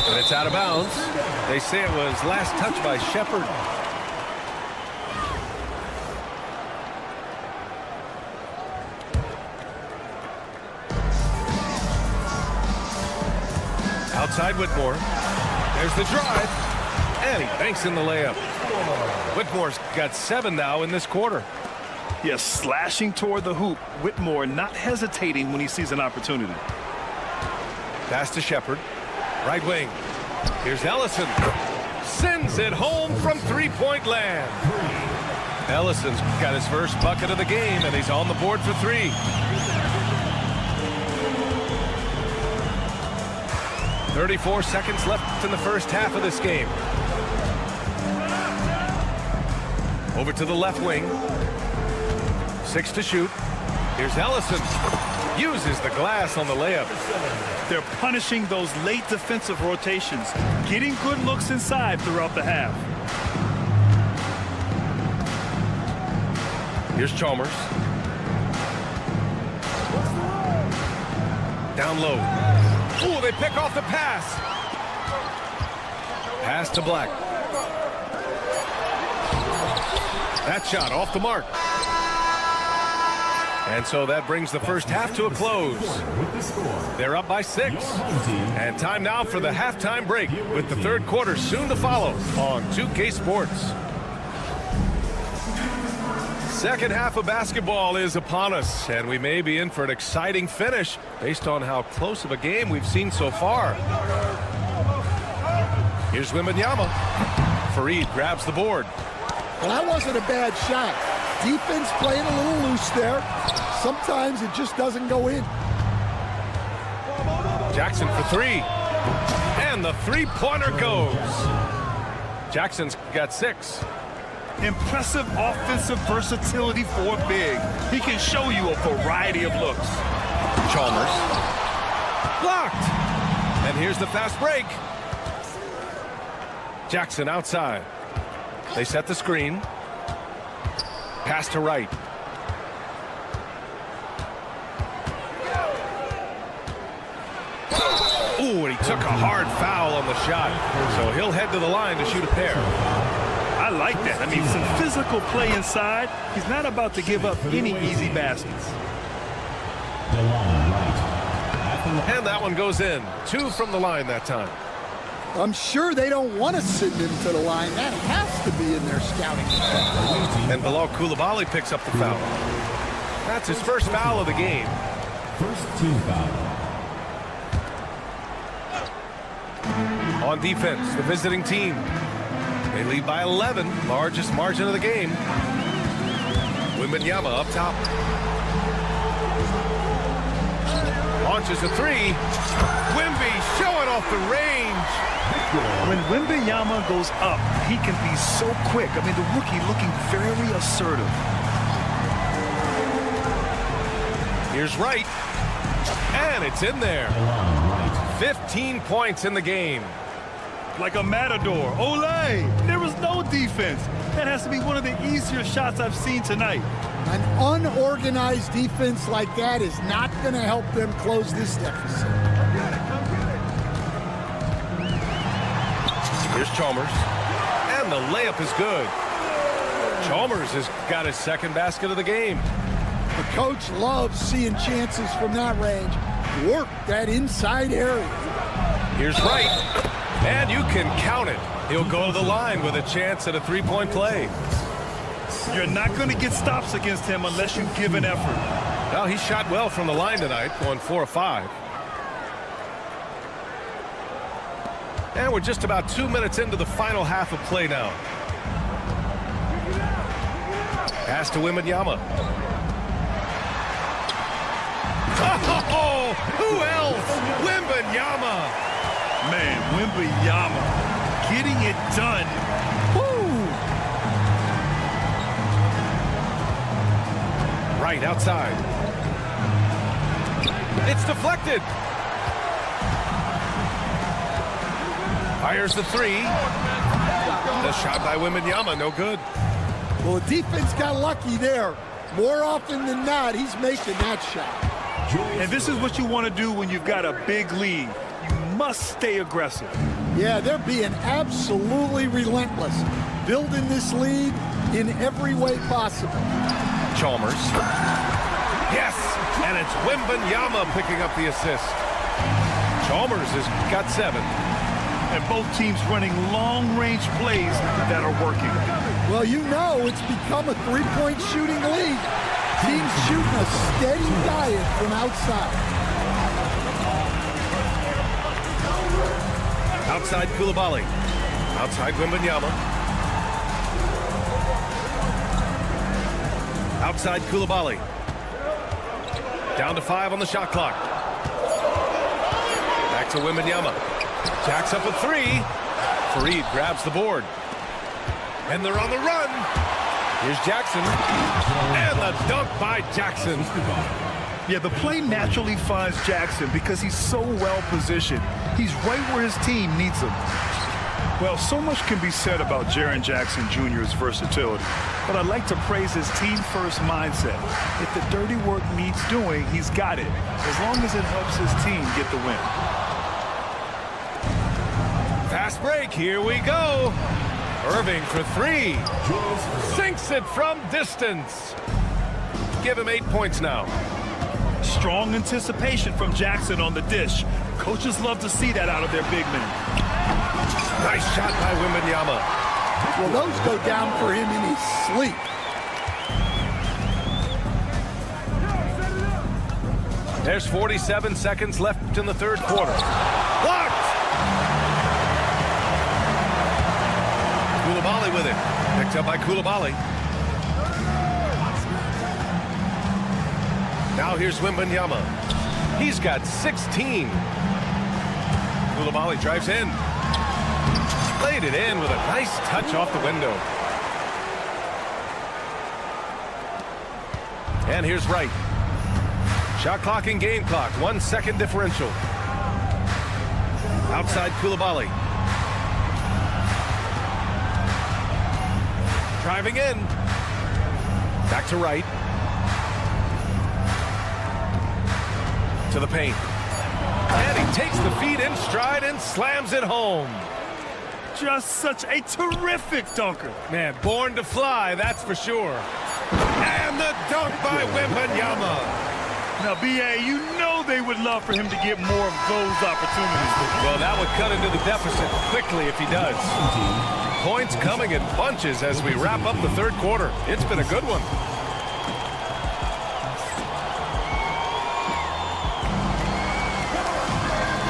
Speaker 3: And it's out of bounds. They say it was last touch by Shepard. Outside Whitmore. There's the drive. And he banks in the layup. Whitmore's got 7 now in this quarter.
Speaker 1: Yes, slashing toward the hoop. Whitmore not hesitating when he sees an opportunity.
Speaker 3: Pass to Shepard. Right wing. Here's Ellison. Sends it home from three-point land. Ellison's got his first bucket of the game, and he's on the board for 3. "34 seconds left in the first half of this game. Over to the left wing. 6 to shoot. Here's Ellison. Uses the glass on the layup.
Speaker 1: They're punishing those late defensive rotations, getting good looks inside throughout the half.
Speaker 3: Here's Chalmers. Down low. Ooh, they pick off the pass. Pass to Black. That shot off the mark. And so that brings the first half to a close. They're up by 6. And time now for the halftime break, with the third quarter soon to follow on 2K Sports. Second half of basketball is upon us, and we may be in for an exciting finish based on how close of a game we've seen so far. Here's Wembanyama. Fareed grabs the board.
Speaker 6: Well, that wasn't a bad shot. Defense playing a little loose there. Sometimes it just doesn't go in.
Speaker 3: Jackson for 3. And the three-pointer goes. Jackson's got 6.
Speaker 1: Impressive offensive versatility for a big. He can show you a variety of looks.
Speaker 3: Chalmers. Blocked. And here's the fast break. Jackson outside. They set the screen. Pass to Wright. Ooh, and he took a hard foul on the shot. So he'll head to the line to shoot a pair.
Speaker 1: I like that. I mean, some physical play inside. He's not about to give up any easy baskets.
Speaker 3: And that one goes in. 2 from the line that time.
Speaker 6: I'm sure they don't want to send him to the line. That has to be in their scouting.
Speaker 3: And Bilal Coulibaly picks up the foul. That's his first foul of the game.
Speaker 4: First team foul.
Speaker 3: On defense, the visiting team. They lead by 11, largest margin of the game. Wembanyama up top. Launches a 3. Wemby showing off the range.
Speaker 1: When Wembanyama goes up, he can be so quick. I mean, the rookie looking very assertive.
Speaker 3: Here's Wright. And it's in there. 15 points in the game.
Speaker 1: Like a matador. Olay! There was no defense. That has to be one of the easier shots I've seen tonight.
Speaker 6: An unorganized defense like that is not going to help them close this deficit.
Speaker 3: Here's Chalmers. And the layup is good. Chalmers has got his second basket of the game.
Speaker 6: The coach loves seeing chances from that range. Work that inside area.
Speaker 3: Here's Wright. And you can count it. He'll go to the line with a chance at a three-point play.
Speaker 1: You're not going to get stops against him unless you give an effort.
Speaker 3: Well, he shot well from the line tonight, going 4 of 5. And we're just about 2 minutes into the final half of play now. Pass to Wembanyama. Oh, who else? Wembanyama.
Speaker 1: Man, Wembanyama getting it done. Woo!
Speaker 3: Right outside. It's deflected. Fires the 3. The shot by Wembanyama, no good.
Speaker 6: Well, the defense got lucky there. More often than not, he's making that shot.
Speaker 1: And this is what you want to do when you've got a big lead. You must stay aggressive.
Speaker 6: Yeah, they're being absolutely relentless, building this lead in every way possible.
Speaker 3: Chalmers. Yes, and it's Wembanyama picking up the assist. Chalmers has got 7.
Speaker 1: And both teams running long-range plays that are working.
Speaker 6: Well, you know it's become a three-point shooting league. Teams shooting a steady diet from outside.
Speaker 3: Outside Coulibaly. Outside Wembanyama. Outside Coulibaly. Down to 5 on the shot clock. Back to Wembanyama. Jacks up a 3. Fareed grabs the board. And they're on the run. Here's Jackson. And the dunk by Jackson.
Speaker 1: Yeah, the play naturally finds Jackson because he's so well positioned. He's right where his team needs him. Well, so much can be said about Jaren Jackson Jr.'s versatility, but I'd like to praise his team-first mindset. If the dirty work needs doing, he's got it, as long as it helps his team get the win.
Speaker 3: Fast break, here we go. Irving for 3. Sinks it from distance. Give him 8 points now.
Speaker 1: Strong anticipation from Jackson on the dish. Coaches love to see that out of their big men.
Speaker 3: Nice shot by Wembanyama.
Speaker 6: Well, those go down for him in his sleep.
Speaker 3: There's 47 seconds left in the third quarter. Blocked! Coulibaly with it. Picked up by Coulibaly. Now here's Wembanyama. He's got 16. Coulibaly drives in. Laid it in with a nice touch off the window. And here's Wright. Shot clock and game clock. 1 second differential. Outside Coulibaly. Driving in. Back to right. To the paint. And he takes the feed in stride and slams it home.
Speaker 1: Just such a terrific dunker.
Speaker 3: Man, born to fly, that's for sure. And the dunk by Wembanyama.
Speaker 1: Now, B.A., you know they would love for him to get more of those opportunities.
Speaker 3: Well, that would cut into the deficit quickly if he does. Points coming in bunches as we wrap up the third quarter. It's been a good one.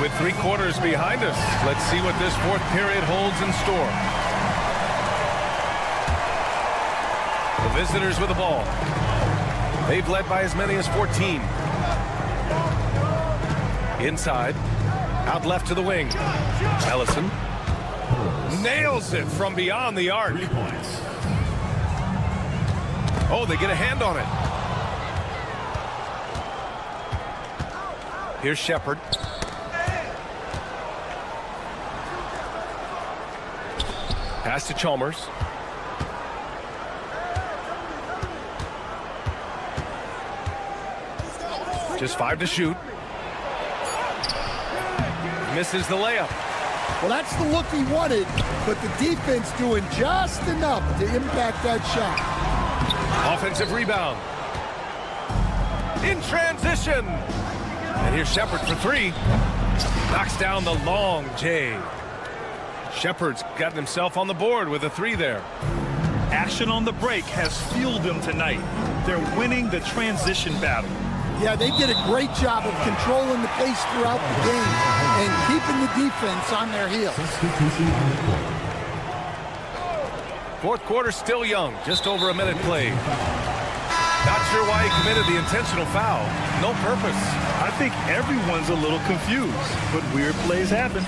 Speaker 3: With 3 quarters behind us, let's see what this fourth period holds in store. The visitors with the ball. They've led by as many as 14. Inside. Out left to the wing. Ellison nails it from beyond the arc.
Speaker 4: 3 points.
Speaker 3: Oh, they get a hand on it. Here's Shepard. Pass to Chalmers. Just 5 to shoot. Misses the layup.
Speaker 6: Well, that's the look he wanted, but the defense doing just enough to impact that shot.
Speaker 3: Offensive rebound. In transition. And here's Shepard for 3. Knocks down the long J. Shepard's gotten himself on the board with a 3 there.
Speaker 1: Action on the break has fueled them tonight. They're winning the transition battle.
Speaker 6: Yeah, they did a great job of controlling the pace throughout the game and keeping the defense on their heels.
Speaker 4: Substitution in the quarter.
Speaker 3: Fourth quarter still young, just over a minute played. Not sure why he committed the intentional foul. No purpose.
Speaker 1: I think everyone's a little confused, but weird plays happen.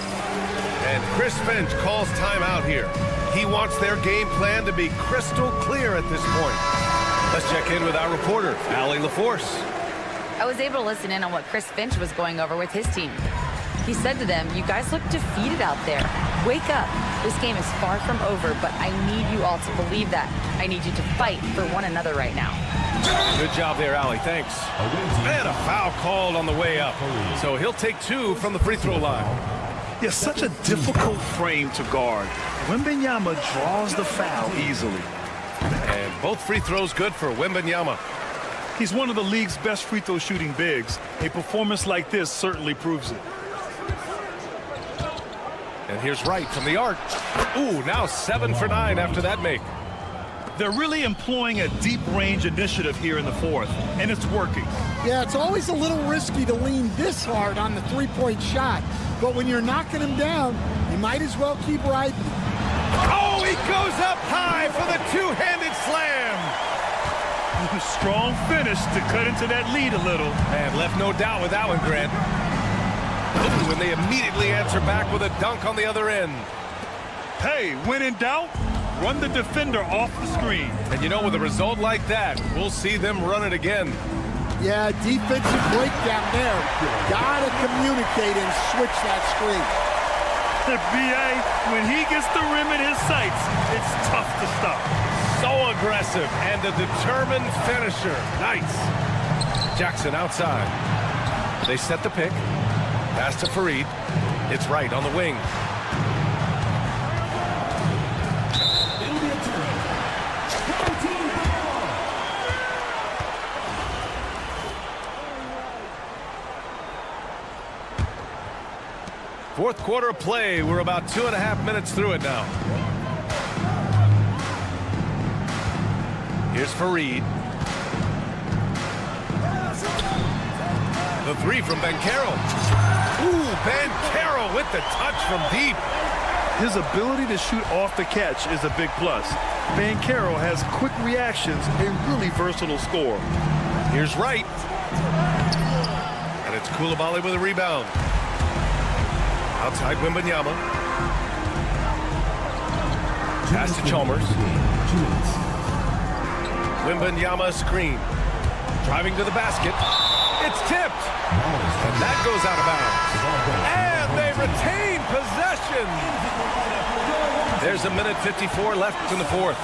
Speaker 3: And Chris Finch calls timeout here. He wants their game plan to be crystal clear at this point. Let's check in with our reporter, Allie LaForce.
Speaker 5: I was able to listen in on what Chris Finch was going over with his team. He said to them, "You guys look defeated out there. Wake up. This game is far from over, but I need you all to believe that. I need you to fight for one another right now."
Speaker 3: Good job there, Allie. Thanks. And a foul called on the way up. So he'll take 2 from the free throw line.
Speaker 1: Yeah, such a difficult frame to guard. Wembanyama draws the foul easily.
Speaker 3: And both free throws good for Wembanyama.
Speaker 1: He's one of the league's best free throw shooting bigs. A performance like this certainly proves it.
Speaker 3: And here's Wright from the arc. Ooh, now 7 for 9 after that make.
Speaker 1: They're really employing a deep range initiative here in the fourth, and it's working.
Speaker 6: Yeah, it's always a little risky to lean this hard on the three-point shot, but when you're knocking him down, you might as well keep riding.
Speaker 3: Oh, he goes up high for the two-handed slam.
Speaker 1: Strong finish to cut into that lead a little.
Speaker 3: And left no doubt with that one, Grant. Ooh, and they immediately answer back with a dunk on the other end.
Speaker 1: Hey, when in doubt, run the defender off the screen.
Speaker 3: And you know, with a result like that, we'll see them run it again.
Speaker 6: Yeah, defensive breakdown there. Gotta communicate and switch that screen.
Speaker 1: B.A., when he gets the rim in his sights, it's tough to stop.
Speaker 3: So aggressive and a determined finisher. Nice. Jackson outside. They set the pick. Pass to Fareed. It's Wright on the wing.
Speaker 4: It'll be a turn. 14 ball.
Speaker 3: Fourth quarter of play. We're about 2.5 minutes through it now. Here's Fareed. The 3 from Banchero. Ooh, Banchero with the touch from deep.
Speaker 1: His ability to shoot off the catch is a big plus. Banchero has quick reactions, a really versatile scorer.
Speaker 3: Here's Wright. And it's Coulibaly with a rebound. Outside Wembanyama. Pass to Chalmers.
Speaker 4: 2 minutes.
Speaker 3: Wembanyama screen. Driving to the basket. It's tipped. And that goes out of bounds. And they retain possession. There's a minute 54 left in the fourth.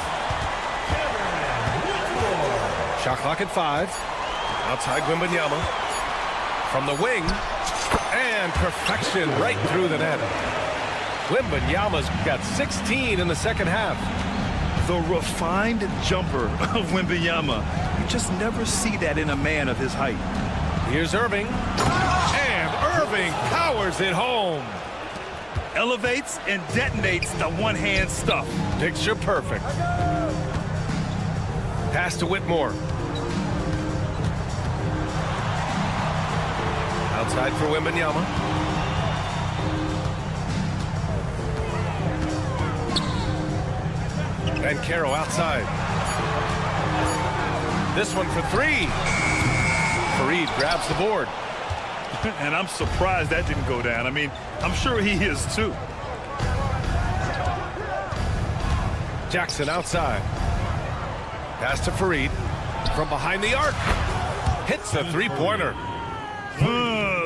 Speaker 3: Shot clock at 5. Outside Wembanyama. From the wing. And perfection right through the net. Wembanyama's got 16 in the second half.
Speaker 1: The refined jumper of Wembanyama. You just never see that in a man of his height.
Speaker 3: Here's Irving. And Irving powers it home.
Speaker 1: Elevates and detonates the one-hand stuff.
Speaker 3: Picture perfect. Pass to Whitmore. Outside for Wembanyama. And Caro outside. This one for 3. Fareed grabs the board.
Speaker 1: And I'm surprised that didn't go down. I mean, I'm sure he is too.
Speaker 3: Jackson outside. Pass to Fareed. From behind the arc. Hits a three-pointer.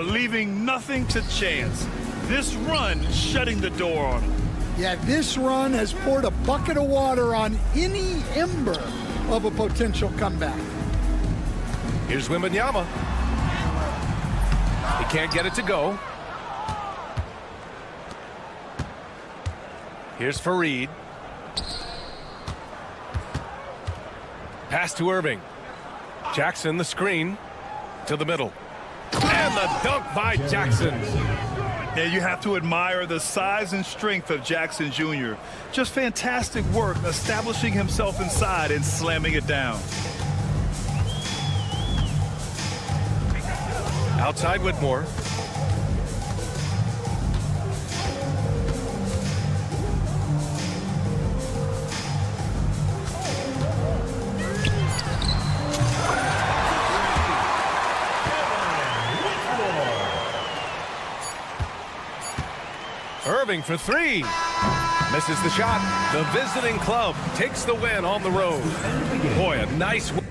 Speaker 1: Leaving nothing to chance. This run shutting the door on him.
Speaker 6: Yeah, this run has poured a bucket of water on any ember of a potential comeback.
Speaker 3: Here's Wembanyama. He can't get it to go. Here's Fareed. Pass to Irving. Jackson the screen to the middle. And the dunk by Jackson.
Speaker 1: Yeah, you have to admire the size and strength of Jackson Jr. Just fantastic work establishing himself inside and slamming it down.
Speaker 3: Outside Whitmore. Irving for 3. Misses the shot. The visiting club takes the win on the road. Boy, a nice win.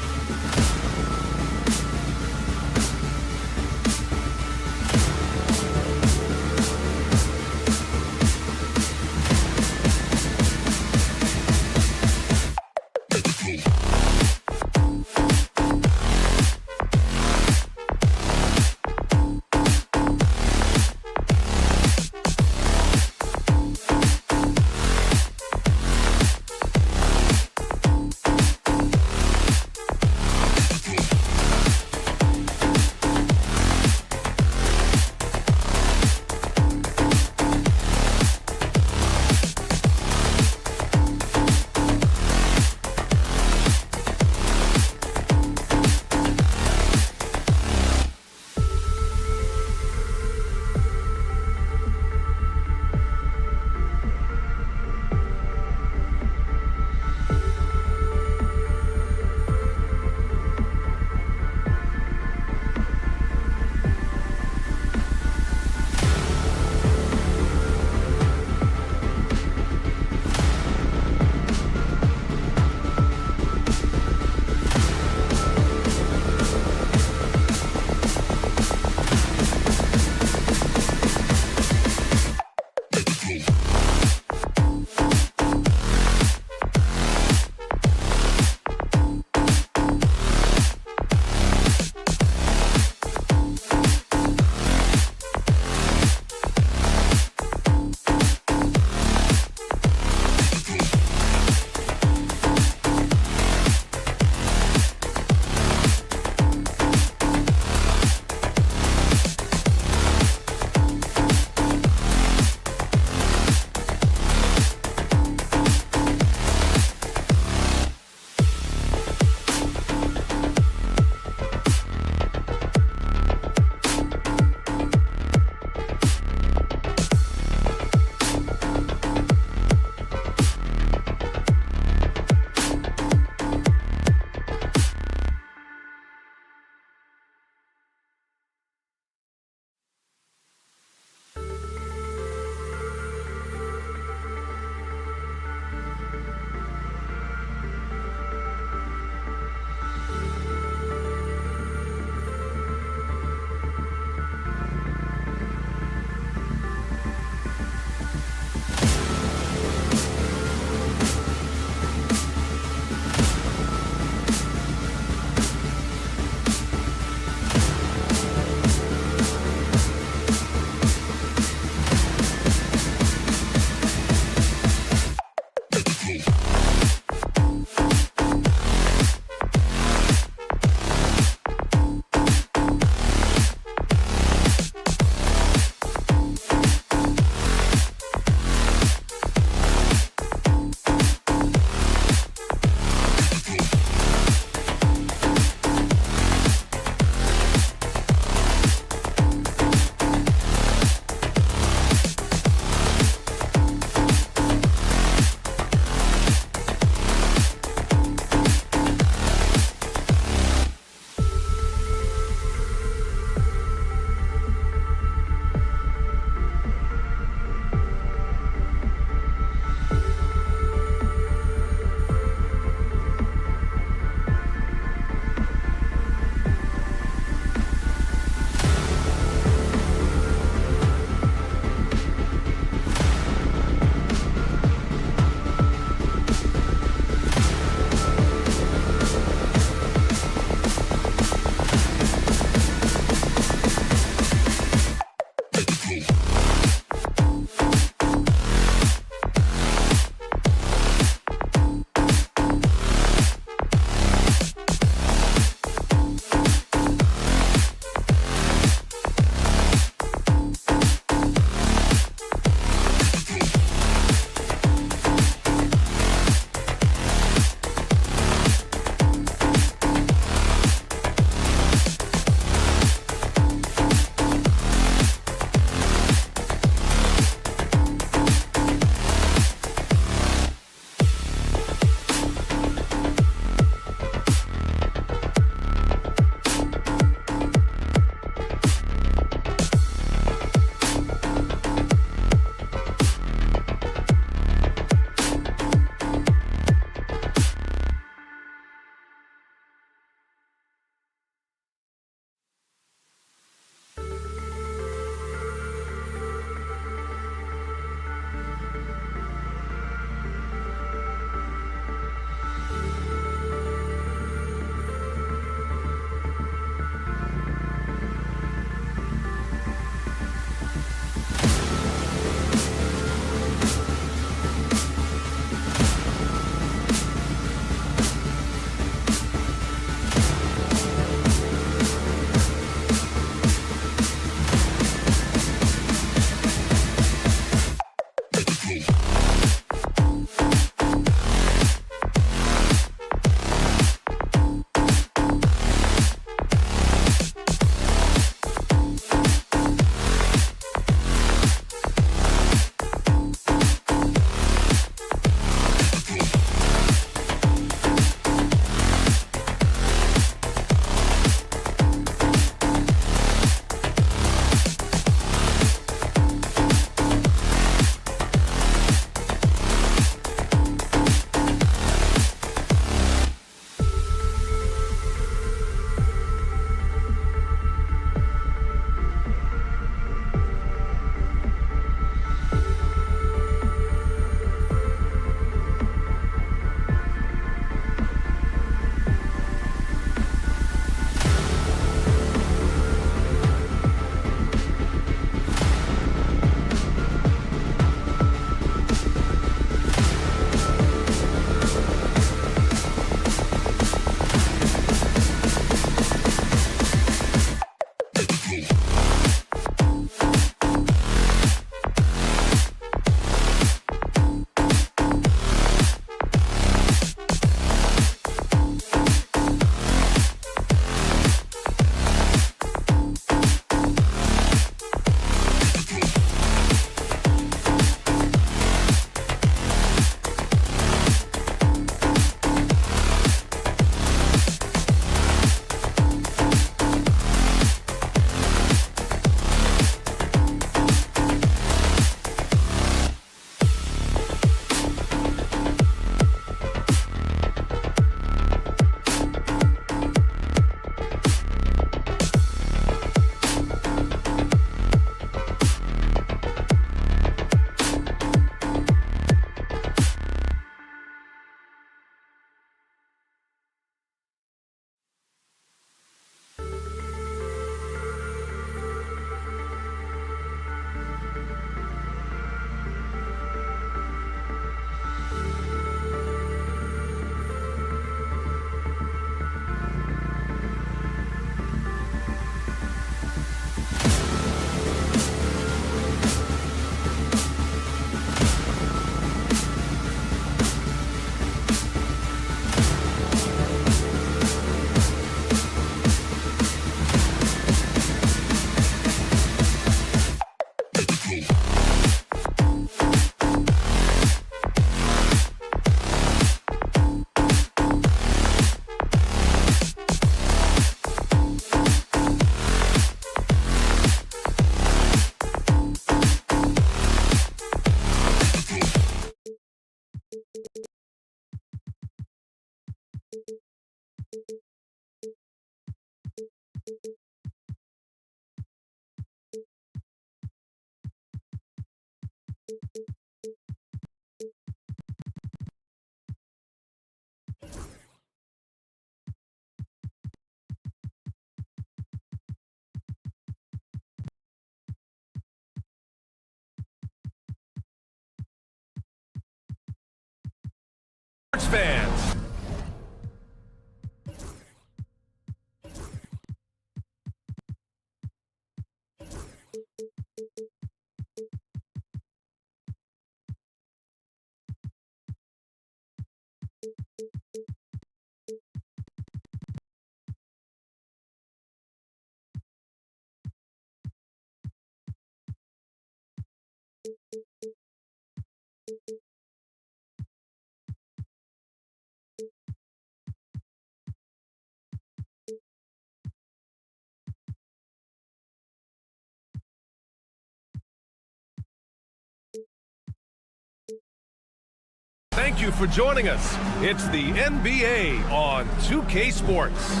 Speaker 3: thank you for joining us. It's the NBA on 2K Sports.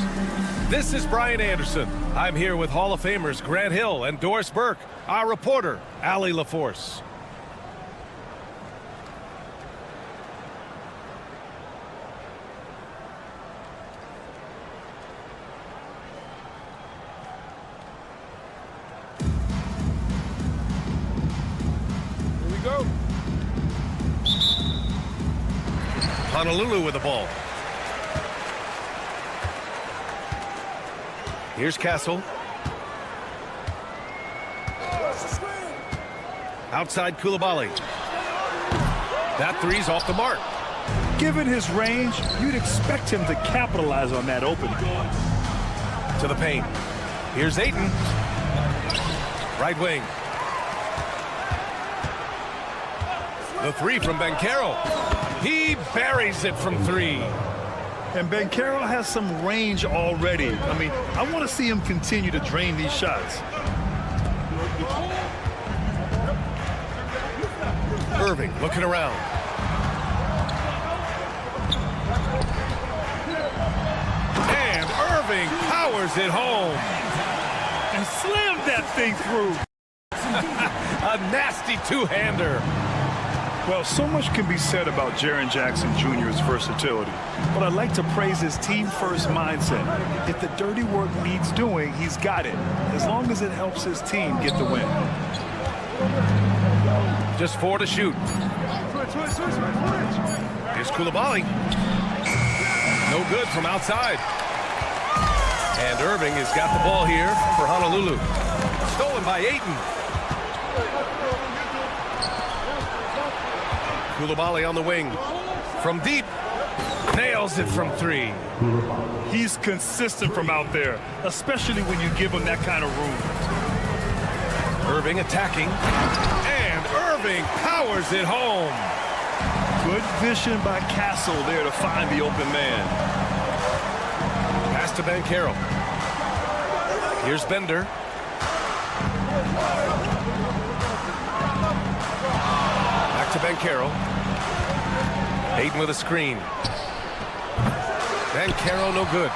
Speaker 3: This is Brian Anderson. I'm here with Hall of Famers Grant Hill and Doris Burke, our reporter, Allie LaForce. Go. Honolulu with the ball. Here's Castle. Outside Koulibaly. That three's off the mark.
Speaker 1: Given his range, you'd expect him to capitalize on that opening.
Speaker 3: To the paint. Here's Ayton. Right wing. The three from Banchero. He buries it from three.
Speaker 1: And Banchero has some range already. I mean, I want to see him continue to drain these shots.
Speaker 3: Irving looking around. And Irving powers it home.
Speaker 1: And slammed that thing through.
Speaker 3: A nasty two-hander.
Speaker 1: Well, so much can be said about Jaren Jackson Jr.'s versatility, but I'd like to praise his team-first mindset. If the dirty work needs doing, he's got it, as long as it helps his team get the win.
Speaker 3: Just 4 to shoot. Here's Koulibaly. No good from outside. And Irving has got the ball here for Honolulu. Stolen by Ayton. Koulibaly on the wing. From deep. Nails it from three.
Speaker 1: He's consistent from out there, especially when you give him that kind of room.
Speaker 3: Irving attacking. And Irving powers it home.
Speaker 1: Good vision by Castle there to find the open man.
Speaker 3: Pass to Banchero. Here's Bender. Back to Banchero. Ayton with a screen. Banchero no good.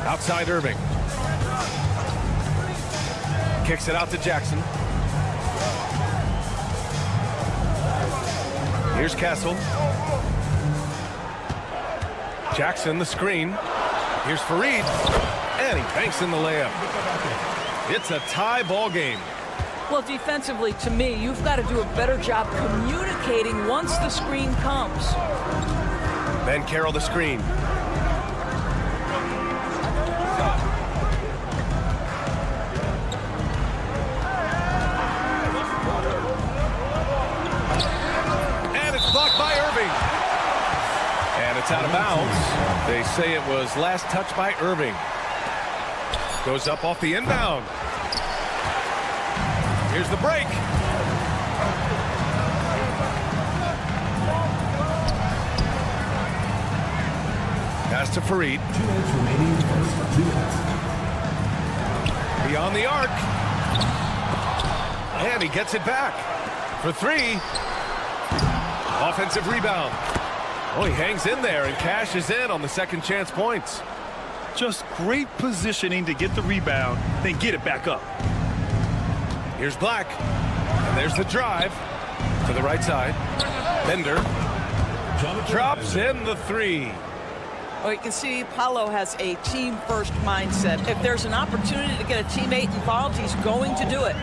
Speaker 3: Outside Irving. Kicks it out to Jackson. Here's Castle. Jackson the screen. Here's Fareed. And he banks in the layup. It's a tie ball game.
Speaker 7: Well, defensively, to me, you've got to do a better job communicating once the screen comes.
Speaker 3: Banchero the screen. And it's blocked by Irving. And it's out of bounds. They say it was last touched by Irving. Goes up off the inbound. Here's the break. Pass to Fareed. Beyond the arc. And he gets it back for three. Offensive rebound. Oh, he hangs in there and cashes in on the second chance points.
Speaker 1: Just great positioning to get the rebound, then get it back up.
Speaker 3: Here's Black. And there's the drive to the right side. Bender drops in the three.
Speaker 7: Well, you can see Paolo has a team-first mindset. If there's an opportunity to get a teammate involved, he's going to do it.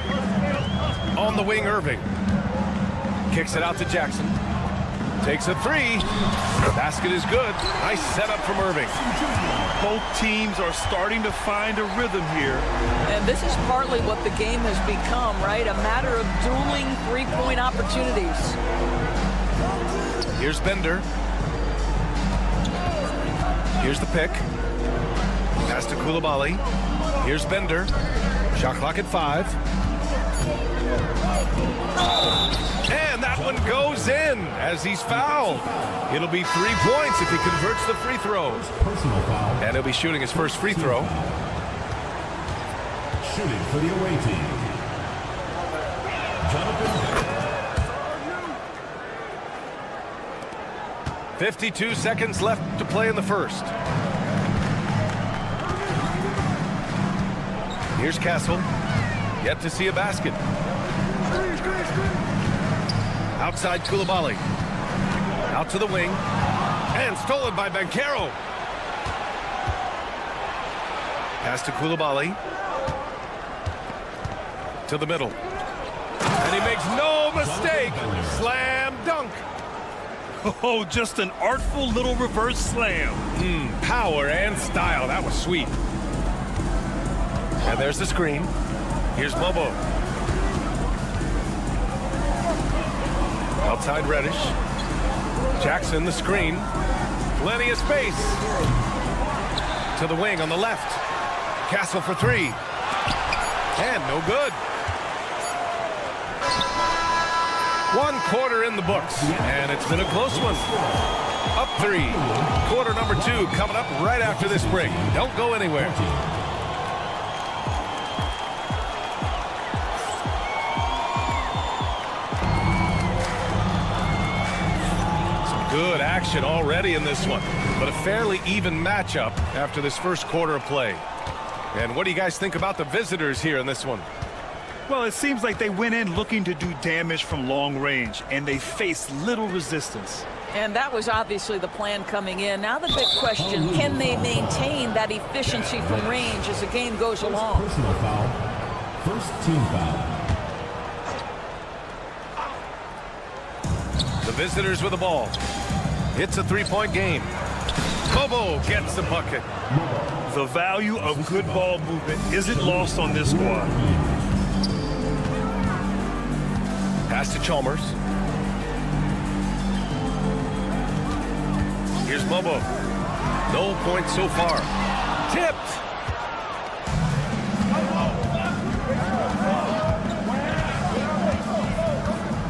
Speaker 3: On the wing, Irving. Kicks it out to Jackson. Takes a three. The basket is good. Nice setup from Irving.
Speaker 1: Both teams are starting to find a rhythm here.
Speaker 7: And this is partly what the game has become, right? A matter of dueling three-point opportunities.
Speaker 3: Here's Bender. Here's the pick. Pass to Koulibaly. Here's Bender. Shot clock at 5. And that one goes in as he's fouled. It'll be 3 points if he converts the free throw. And he'll be shooting his first free throw.
Speaker 4: Shooting for the away team, Jonathan.
Speaker 3: 52 seconds left to play in the first. Here's Castle. Yet to see a basket. Outside Koulibaly. Out to the wing. And stolen by Banchero. Pass to Koulibaly. To the middle. And he makes no mistake. Slam dunk.
Speaker 1: Oh, just an artful little reverse slam.
Speaker 3: Power and style. That was sweet. And there's the screen. Here's Bobo. Outside Reddish. Jackson, the screen. Plenty of space. To the wing on the left. Castle for three. And no good. 1 quarter in the books. And it's been a close one. Up 3. Quarter number 2 coming up right after this break. Don't go anywhere. Good action already in this one, but a fairly even matchup after this first quarter of play. And what do you guys think about the visitors here in this one?
Speaker 1: Well, it seems like they went in looking to do damage from long range, and they faced little resistance.
Speaker 7: And that was obviously the plan coming in. Now the big question, can they maintain that efficiency from range as the game goes along?
Speaker 4: Personal foul. First team foul.
Speaker 3: The visitors with the ball. It's a three-point game. Bobo gets the bucket.
Speaker 1: The value of good ball movement isn't lost on this squad.
Speaker 3: Pass to Chalmers. Here's Bobo. No points so far. Tipped.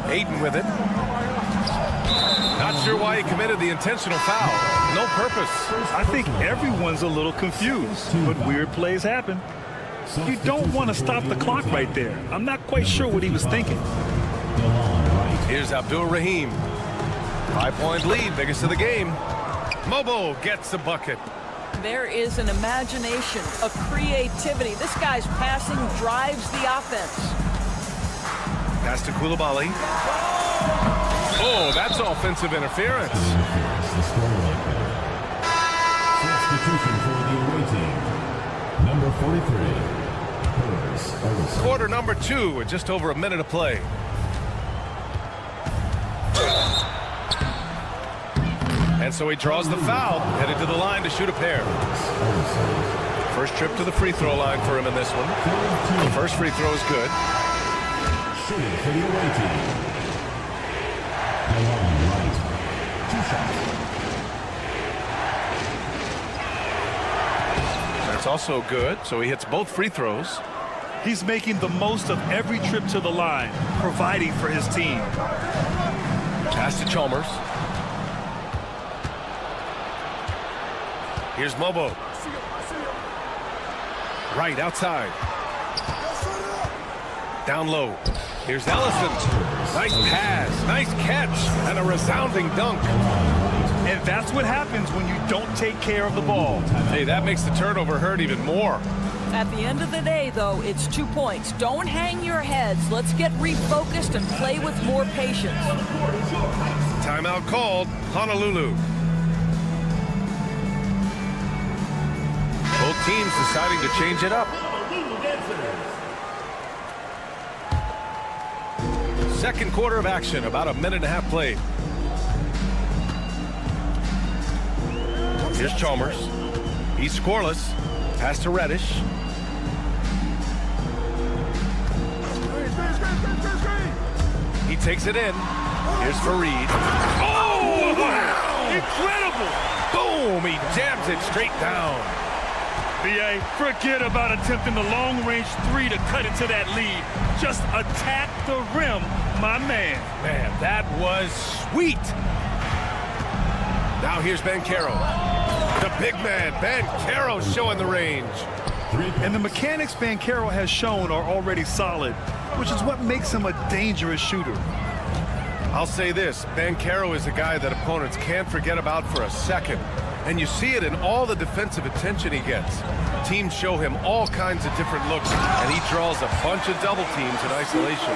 Speaker 3: Aiden with it. Not sure why he committed the intentional foul. No purpose.
Speaker 1: I think everyone's a little confused, but weird plays happen. You don't want to stop the clock right there. I'm not quite sure what he was thinking.
Speaker 3: Here's Abdul Rahim. 5-point lead, biggest of the game. Mobo gets the bucket.
Speaker 7: There is an imagination, a creativity. This guy's passing drives the offense.
Speaker 3: Pass to Koulibaly. Oh, that's offensive interference.
Speaker 4: Substitution for the away team. Number 43.
Speaker 3: Quarter number 2 with just over a minute of play. And so he draws the foul, headed to the line to shoot a pair. First trip to the free throw line for him in this one. The first free throw is good.
Speaker 4: Shooting for the away team. Along right. 2 shots.
Speaker 3: That's also good, so he hits both free throws.
Speaker 1: He's making the most of every trip to the line, providing for his team.
Speaker 3: Pass to Chalmers. Here's Mobo. Right outside. Down low. Here's Ellison. Nice pass, nice catch, and a resounding dunk.
Speaker 1: And that's what happens when you don't take care of the ball.
Speaker 3: Hey, that makes the turnover hurt even more.
Speaker 7: At the end of the day, though, it's 2 points. Don't hang your heads. Let's get refocused and play with more patience.
Speaker 3: Timeout called, Honolulu. Both teams deciding to change it up. Second quarter of action, about a minute and a half played. Here's Chalmers. He's scoreless. Pass to Reddish. He takes it in. Here's Fareed. Oh, wow!
Speaker 1: Incredible!
Speaker 3: Boom! He jams it straight down.
Speaker 1: BA, forget about attempting the long-range 3 to cut into that lead. Just attack the rim, my man.
Speaker 3: Man, that was sweet. Now here's Banchero. The big man, Banchero, showing the range.
Speaker 1: And the mechanics Banchero has shown are already solid, which is what makes him a dangerous shooter.
Speaker 3: I'll say this, Banchero is a guy that opponents can't forget about for a second. And you see it in all the defensive attention he gets. Teams show him all kinds of different looks, and he draws a bunch of double teams in isolation.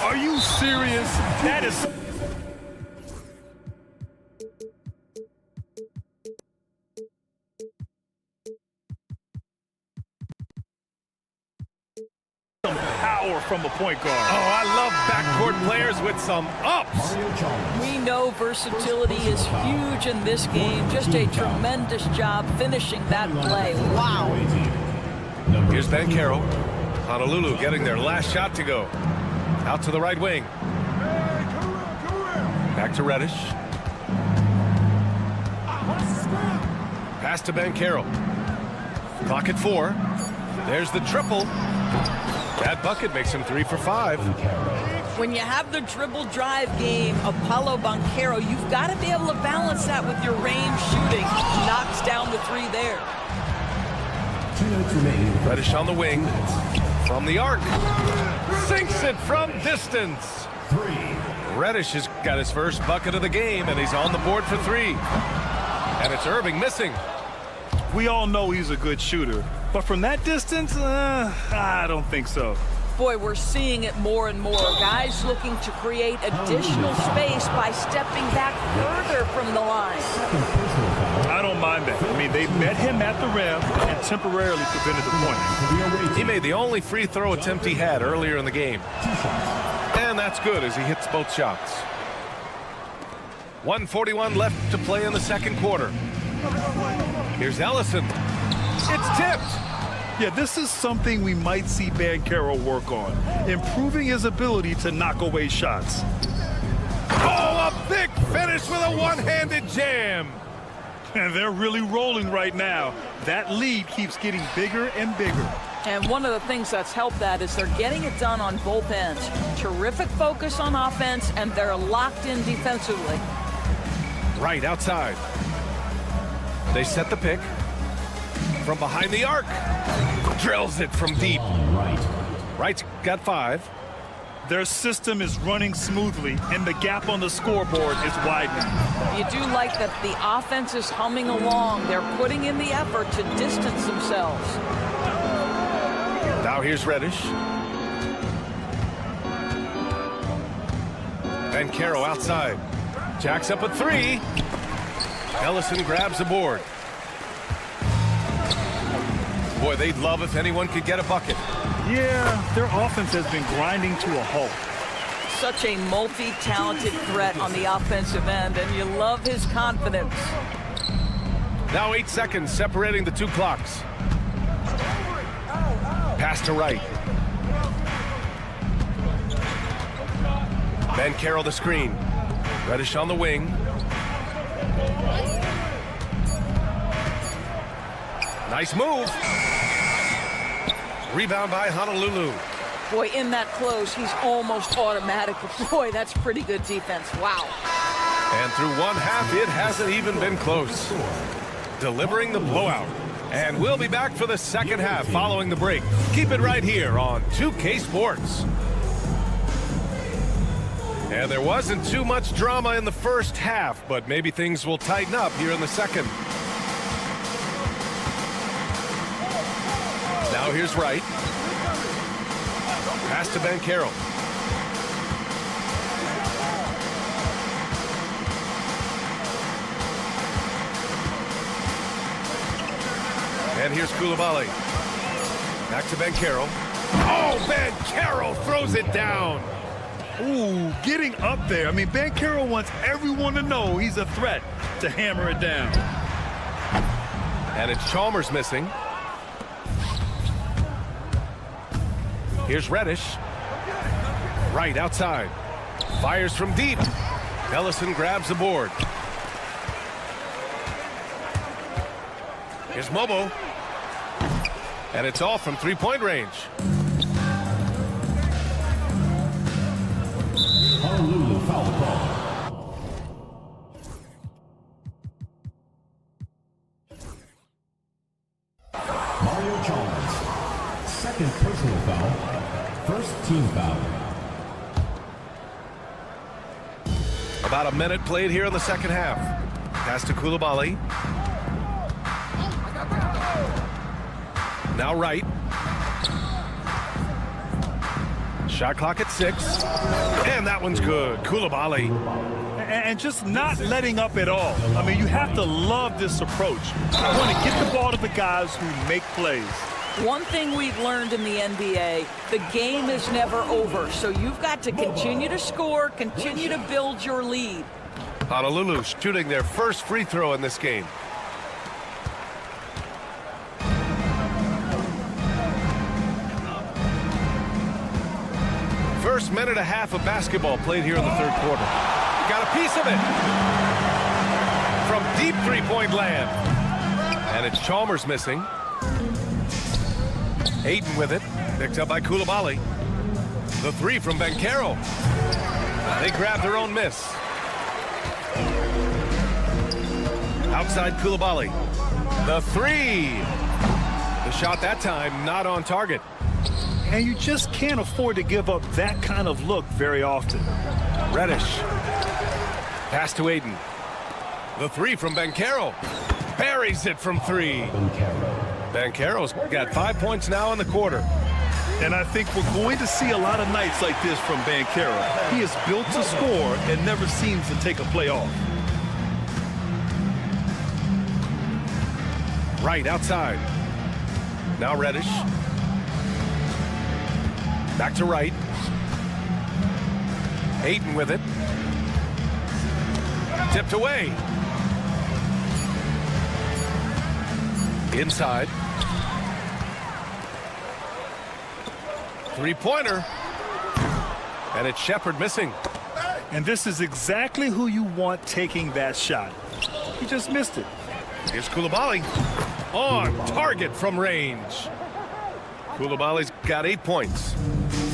Speaker 1: Are you serious? That is... some power from a point guard.
Speaker 3: Oh, I love backcourt players with some ups.
Speaker 7: We know versatility is huge in this game. Just a tremendous job finishing that play. Wow.
Speaker 3: Here's Banchero. Honolulu getting their last shot to go. Out to the right wing. Back to Reddish. Pass to Banchero. Clock at 4. There's the triple. That bucket makes him 3 for 5.
Speaker 7: When you have the dribble drive game of Paolo Banchero, you've got to be able to balance that with your range shooting. Knocks down the 3 there.
Speaker 4: 2 minutes remaining.
Speaker 3: Reddish on the wing. From the arc. Sinks it from distance.
Speaker 4: 3.
Speaker 3: Reddish has got his first bucket of the game, and he's on the board for 3. And it's Irving missing.
Speaker 1: We all know he's a good shooter, but from that distance, I don't think so.
Speaker 7: Boy, we're seeing it more and more. Guys looking to create additional space by stepping back further from the line.
Speaker 1: I don't mind that. I mean, they met him at the rim and temporarily prevented the point.
Speaker 3: He made the only free throw attempt he had earlier in the game. And that's good as he hits both shots. 1:41 left to play in the second quarter. Here's Ellison. It's tipped.
Speaker 1: Yeah, this is something we might see Banchero work on, improving his ability to knock away shots.
Speaker 3: Oh, a big finish with a one-handed jam.
Speaker 1: And they're really rolling right now. That lead keeps getting bigger and bigger.
Speaker 7: And one of the things that's helped that is they're getting it done on both ends. Terrific focus on offense, and they're locked in defensively.
Speaker 3: Right outside. They set the pick. From behind the arc. Drills it from deep. Wright's got 5.
Speaker 1: Their system is running smoothly, and the gap on the scoreboard is widening.
Speaker 7: You do like that the offense is humming along. They're putting in the effort to distance themselves.
Speaker 3: Now here's Reddish. Banchero outside. Jacks up a 3. Ellison grabs the board. Boy, they'd love if anyone could get a bucket.
Speaker 1: Yeah, their offense has been grinding to a halt.
Speaker 7: Such a multi-talented threat on the offensive end, and you love his confidence.
Speaker 3: Now 8 seconds separating the 2 clocks. Pass to Wright. Banchero the screen. Reddish on the wing. Nice move. Rebound by Honolulu.
Speaker 7: Boy, in that close, he's almost automatic. Boy, that's pretty good defense. Wow.
Speaker 3: And through one half, it hasn't even been close. Delivering the blowout. And we'll be back for the second half following the break. Keep it right here on 2K Sports. And there wasn't too much drama in the first half, but maybe things will tighten up here in the second. Now here's Wright. Pass to Banchero. And here's Coulibaly. Back to Banchero. Oh, Banchero throws it down.
Speaker 1: Ooh, getting up there. I mean, Banchero wants everyone to know he's a threat to hammer it down.
Speaker 3: And it's Chalmers missing. Here's Reddish. Right outside. Fires from deep. Ellison grabs the board. Here's Mobo. And it's all from three-point range.
Speaker 4: Honolulu foul call. Mario Chalmers. Second personal foul. First team foul.
Speaker 3: About a minute played here in the second half. Pass to Koulibaly. Now Wright. Shot clock at 6. And that one's good. Koulibaly.
Speaker 1: And just not letting up at all. I mean, you have to love this approach. You want to get the ball to the guys who make plays.
Speaker 7: One thing we've learned in the NBA, the game is never over. So you've got to continue to score, continue to build your lead.
Speaker 3: Honolulu shooting their first free throw in this game. First minute and a half of basketball played here in the third quarter. Got a piece of it from deep three-point land. And it's Chalmers missing. Ayton with it. Picked up by Koulibaly. The three from Banchero. They grab their own miss. Outside Koulibaly. The three. The shot that time not on target.
Speaker 1: And you just can't afford to give up that kind of look very often.
Speaker 3: Reddish. Pass to Ayton. The three from Banchero. Buries it from three. Banchero's got 5 points now in the quarter.
Speaker 1: And I think we're going to see a lot of nights like this from Banchero. He is built to score and never seems to take a play off.
Speaker 3: Right outside. Now Reddish. Back to Wright. Ayton with it. Tipped away. Inside. Three-pointer. And it's Shepherd missing.
Speaker 1: And this is exactly who you want taking that shot. He just missed it.
Speaker 3: Here's Koulibaly. On target from range. Koulibaly's got 8 points.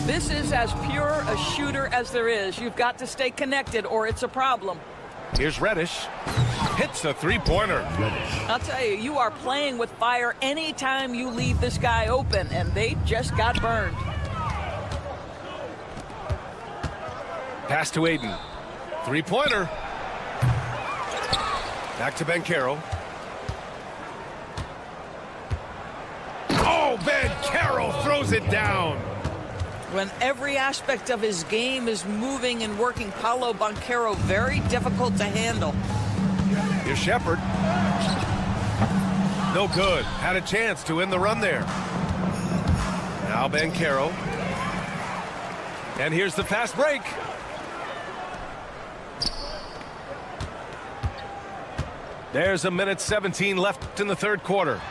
Speaker 7: This is as pure a shooter as there is. You've got to stay connected or it's a problem.
Speaker 3: Here's Reddish. Hits the three-pointer.
Speaker 7: I'll tell you, you are playing with fire anytime you leave this guy open, and they just got burned.
Speaker 3: Pass to Ayton. Three-pointer. Back to Banchero. Oh, Banchero throws it down.
Speaker 7: When every aspect of his game is moving and working, Paolo Banchero very difficult to handle.
Speaker 3: Here's Shepherd. No good. Had a chance to end the run there. Now Banchero. And here's the fast break. There's a minute 17 left in the third quarter.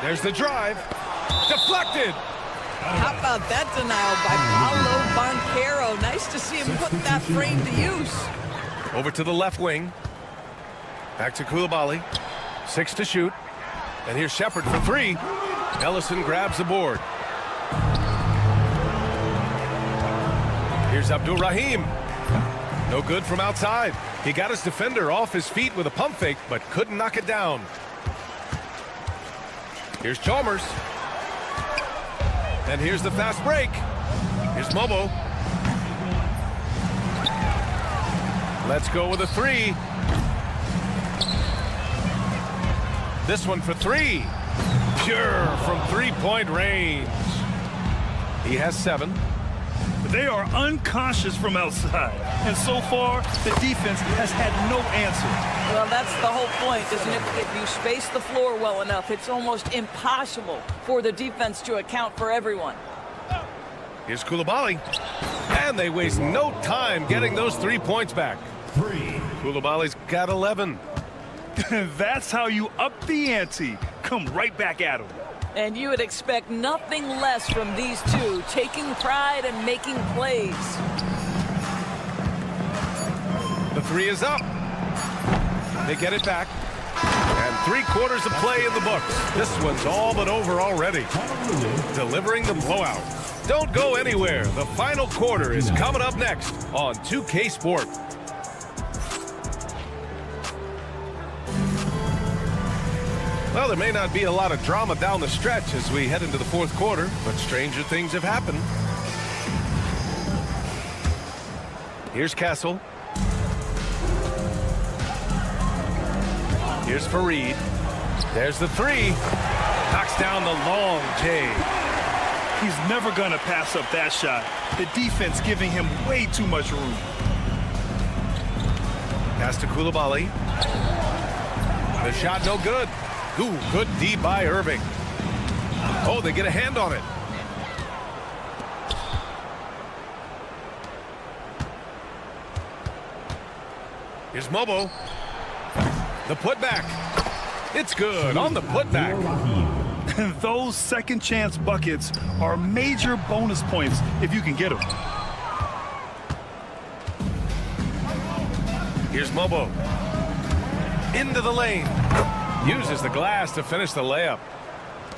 Speaker 3: There's the drive. Deflected.
Speaker 7: How about that denial by Paolo Banchero? Nice to see him put that frame to use.
Speaker 3: Over to the left wing. Back to Koulibaly. 6 to shoot. And here's Shepherd for 3. Ellison grabs the board. Here's Abdul-Rahim. No good from outside. He got his defender off his feet with a pump fake, but couldn't knock it down. Here's Chalmers. And here's the fast break. Here's Mobo. Let's go with a 3. This one for 3. Pure from three-point range. He has 7.
Speaker 1: They are unconscious from outside. And so far, the defense has had no answer.
Speaker 7: Well, that's the whole point, isn't it? If you space the floor well enough, it's almost impossible for the defense to account for everyone.
Speaker 3: Here's Koulibaly. And they waste no time getting those 3 points back.
Speaker 4: 3.
Speaker 3: Koulibaly's got 11.
Speaker 1: That's how you up the ante. Come right back at him.
Speaker 7: And you would expect nothing less from these two, taking pride and making plays.
Speaker 3: The 3 is up. They get it back. And 3/4 of play in the books. This one's all but over already. Delivering the blowout. Don't go anywhere. The final quarter is coming up next on 2K Sport. Well, there may not be a lot of drama down the stretch as we head into the fourth quarter, but stranger things have happened. Here's Castle. Here's Fareed. There's the three. Knocks down the long J.
Speaker 1: He's never going to pass up that shot. The defense giving him way too much room.
Speaker 3: Pass to Koulibaly. The shot no good. Ooh, good D by Irving. Oh, they get a hand on it. Here's Mobo. The putback. It's good on the putback.
Speaker 1: Those second chance buckets are major bonus points if you can get them.
Speaker 3: Here's Mobo. Into the lane. Uses the glass to finish the layup.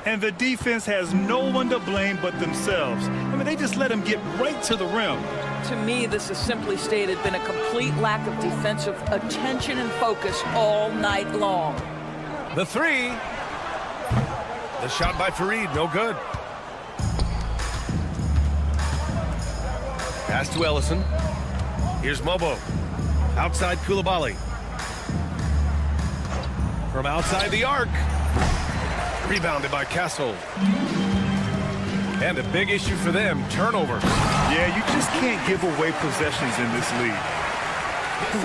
Speaker 1: And the defense has no one to blame but themselves. I mean, they just let him get right to the rim.
Speaker 7: To me, this has simply stated been a complete lack of defensive attention and focus all night long.
Speaker 3: The three. The shot by Fareed, no good. Pass to Ellison. Here's Mobo. Outside Koulibaly. From outside the arc. Rebounded by Castle. And a big issue for them, turnovers.
Speaker 1: Yeah, you just can't give away possessions in this league.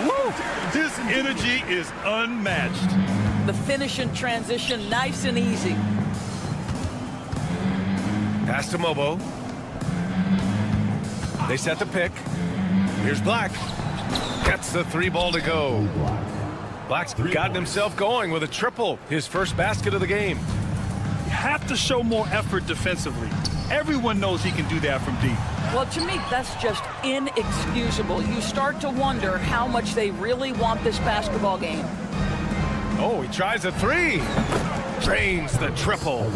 Speaker 1: Woo! This energy is unmatched.
Speaker 7: The finish in transition, nice and easy.
Speaker 3: Pass to Mobo. They set the pick. Here's Black. Gets the three ball to go. Black's gotten himself going with a triple. His first basket of the game.
Speaker 1: You have to show more effort defensively. Everyone knows he can do that from deep.
Speaker 7: Well, to me, that's just inexcusable. You start to wonder how much they really want this basketball game.
Speaker 3: Oh, he tries a three. Drains the triple.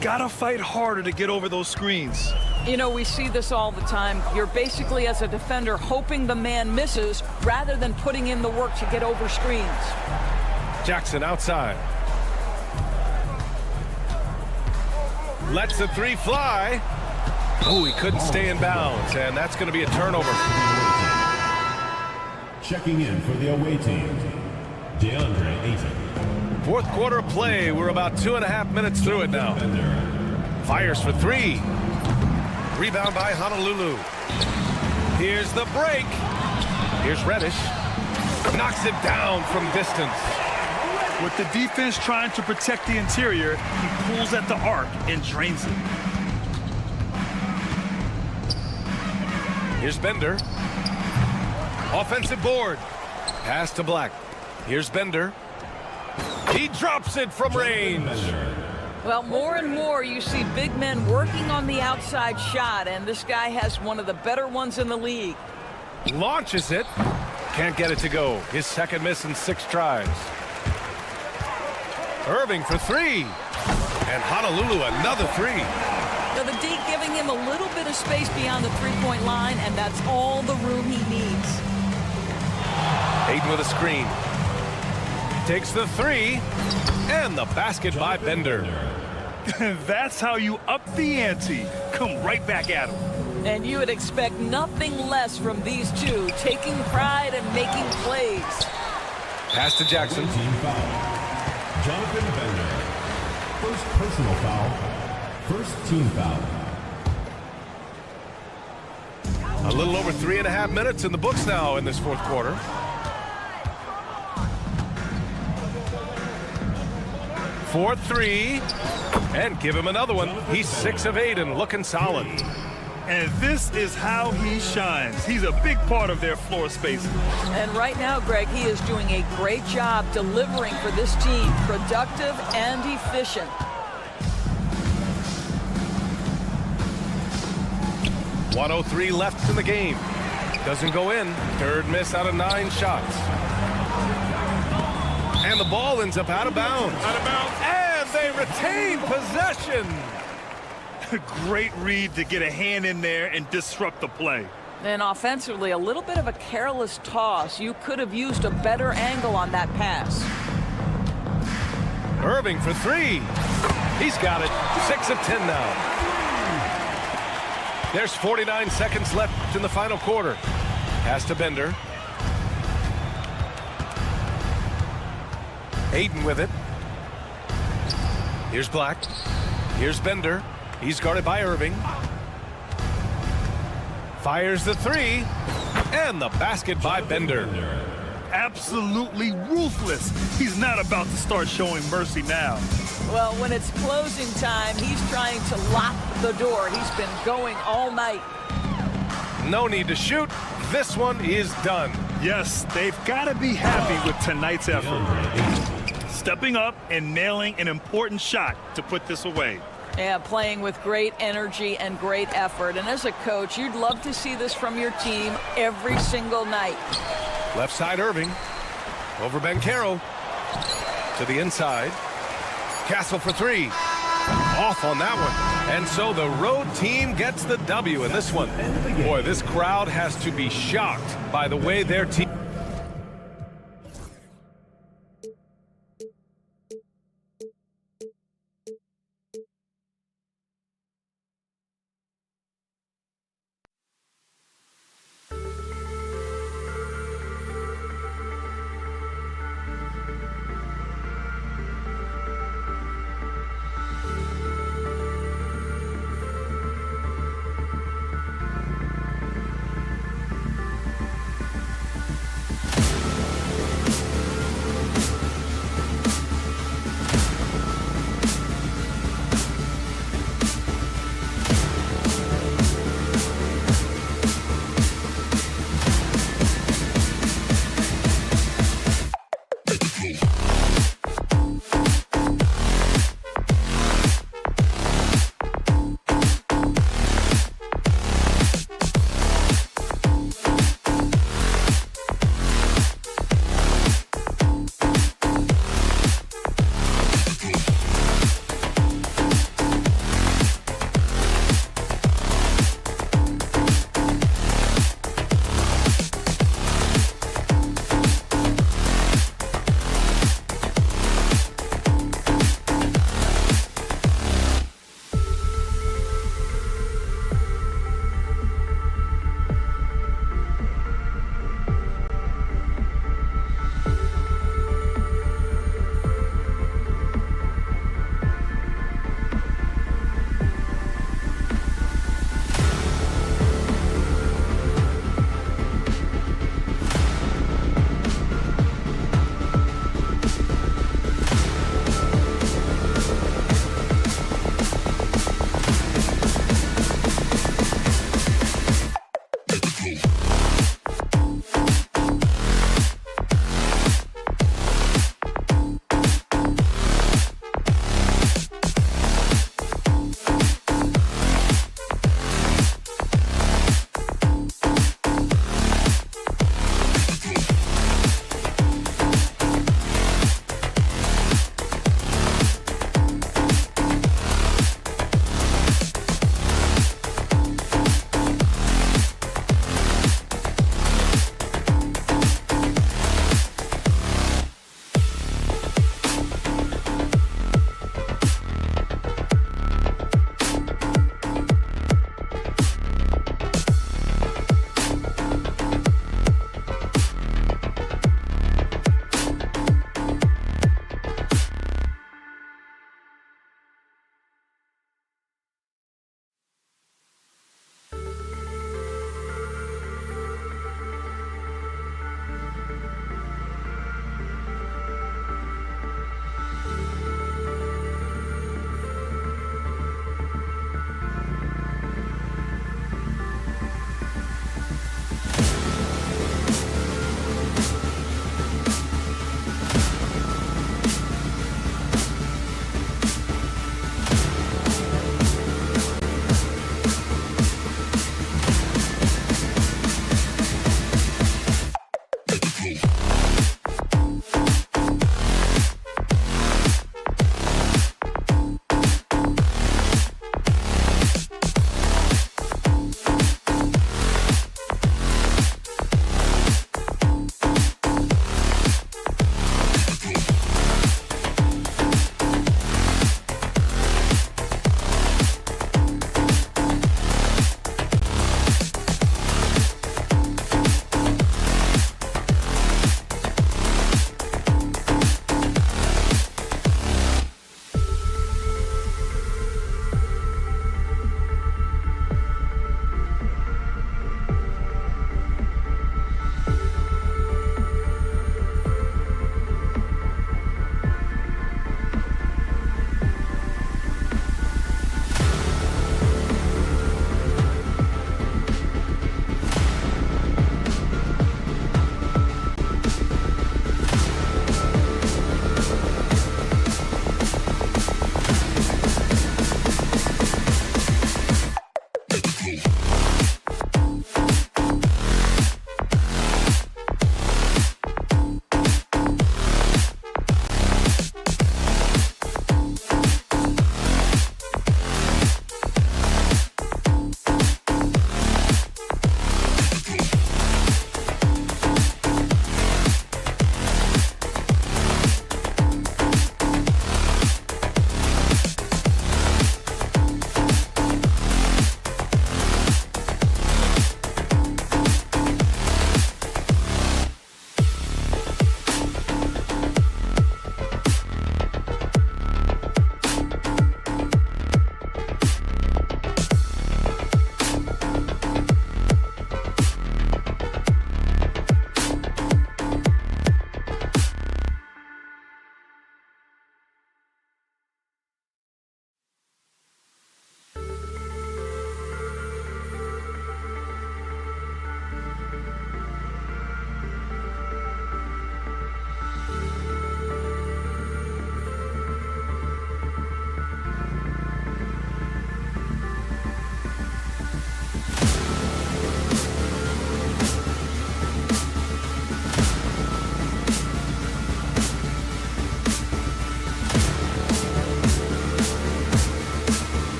Speaker 1: Gotta fight harder to get over those screens.
Speaker 7: You know, we see this all the time. You're basically, as a defender, hoping the man misses rather than putting in the work to get over screens.
Speaker 3: Jackson outside. Lets the three fly. Oh, he couldn't stay in bounds, and that's going to be a turnover.
Speaker 4: Checking in for the away team, DeAndre Ayton.
Speaker 3: Fourth quarter of play. We're about 2.5 minutes through it now. Fires for three. Rebound by Honolulu. Here's the break. Here's Reddish. Knocks it down from distance.
Speaker 1: With the defense trying to protect the interior, he pulls at the arc and drains it.
Speaker 3: Here's Bender. Offensive board. Pass to Black. Here's Bender. He drops it from range.
Speaker 7: Well, more and more you see big men working on the outside shot, and this guy has one of the better ones in the league.
Speaker 3: Launches it. Can't get it to go. His second miss in 6 tries. Irving for three. And Honolulu another three.
Speaker 7: So the D giving him a little bit of space beyond the three-point line, and that's all the room he needs.
Speaker 3: Ayton with a screen. Takes the three. And the basket by Bender.
Speaker 1: That's how you up the ante. Come right back at him.
Speaker 7: And you would expect nothing less from these two, taking pride and making plays.
Speaker 3: Pass to Jackson.
Speaker 4: Team foul. Jonathan Bender. First personal foul. First team foul.
Speaker 3: A little over 3.5 minutes in the books now in this fourth quarter. For three. And give him another one. He's 6 of 8 and looking solid.
Speaker 1: And this is how he shines. He's a big part of their floor spacing.
Speaker 7: And right now, Greg, he is doing a great job delivering for this team, productive and efficient.
Speaker 3: .103 left in the game. Doesn't go in. Third miss out of 9 shots. And the ball ends up out of bounds. And they retain possession.
Speaker 1: Great read to get a hand in there and disrupt the play.
Speaker 7: And offensively, a little bit of a careless toss. You could have used a better angle on that pass.
Speaker 3: Irving for three. He's got it. 6 of 10 now. There's 49 seconds left in the final quarter. Pass to Bender. Aiden with it. Here's Black. Here's Bender. He's guarded by Irving. Fires the three. And the basket by Bender.
Speaker 1: Absolutely ruthless. He's not about to start showing mercy now.
Speaker 7: Well, when it's closing time, he's trying to lock the door. He's been going all night.
Speaker 3: No need to shoot. This one is done.
Speaker 1: Yes, they've got to be happy with tonight's effort. Stepping up and nailing an important shot to put this away.
Speaker 7: Yeah, playing with great energy and great effort. And as a coach, you'd love to see this from your team every single night.
Speaker 3: Left side Irving. Over Banchero. To the inside. Castle for three. Off on that one. And so the road team gets the W in this one. Boy, this crowd has to be shocked by the way their team...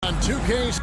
Speaker 8: On 2K.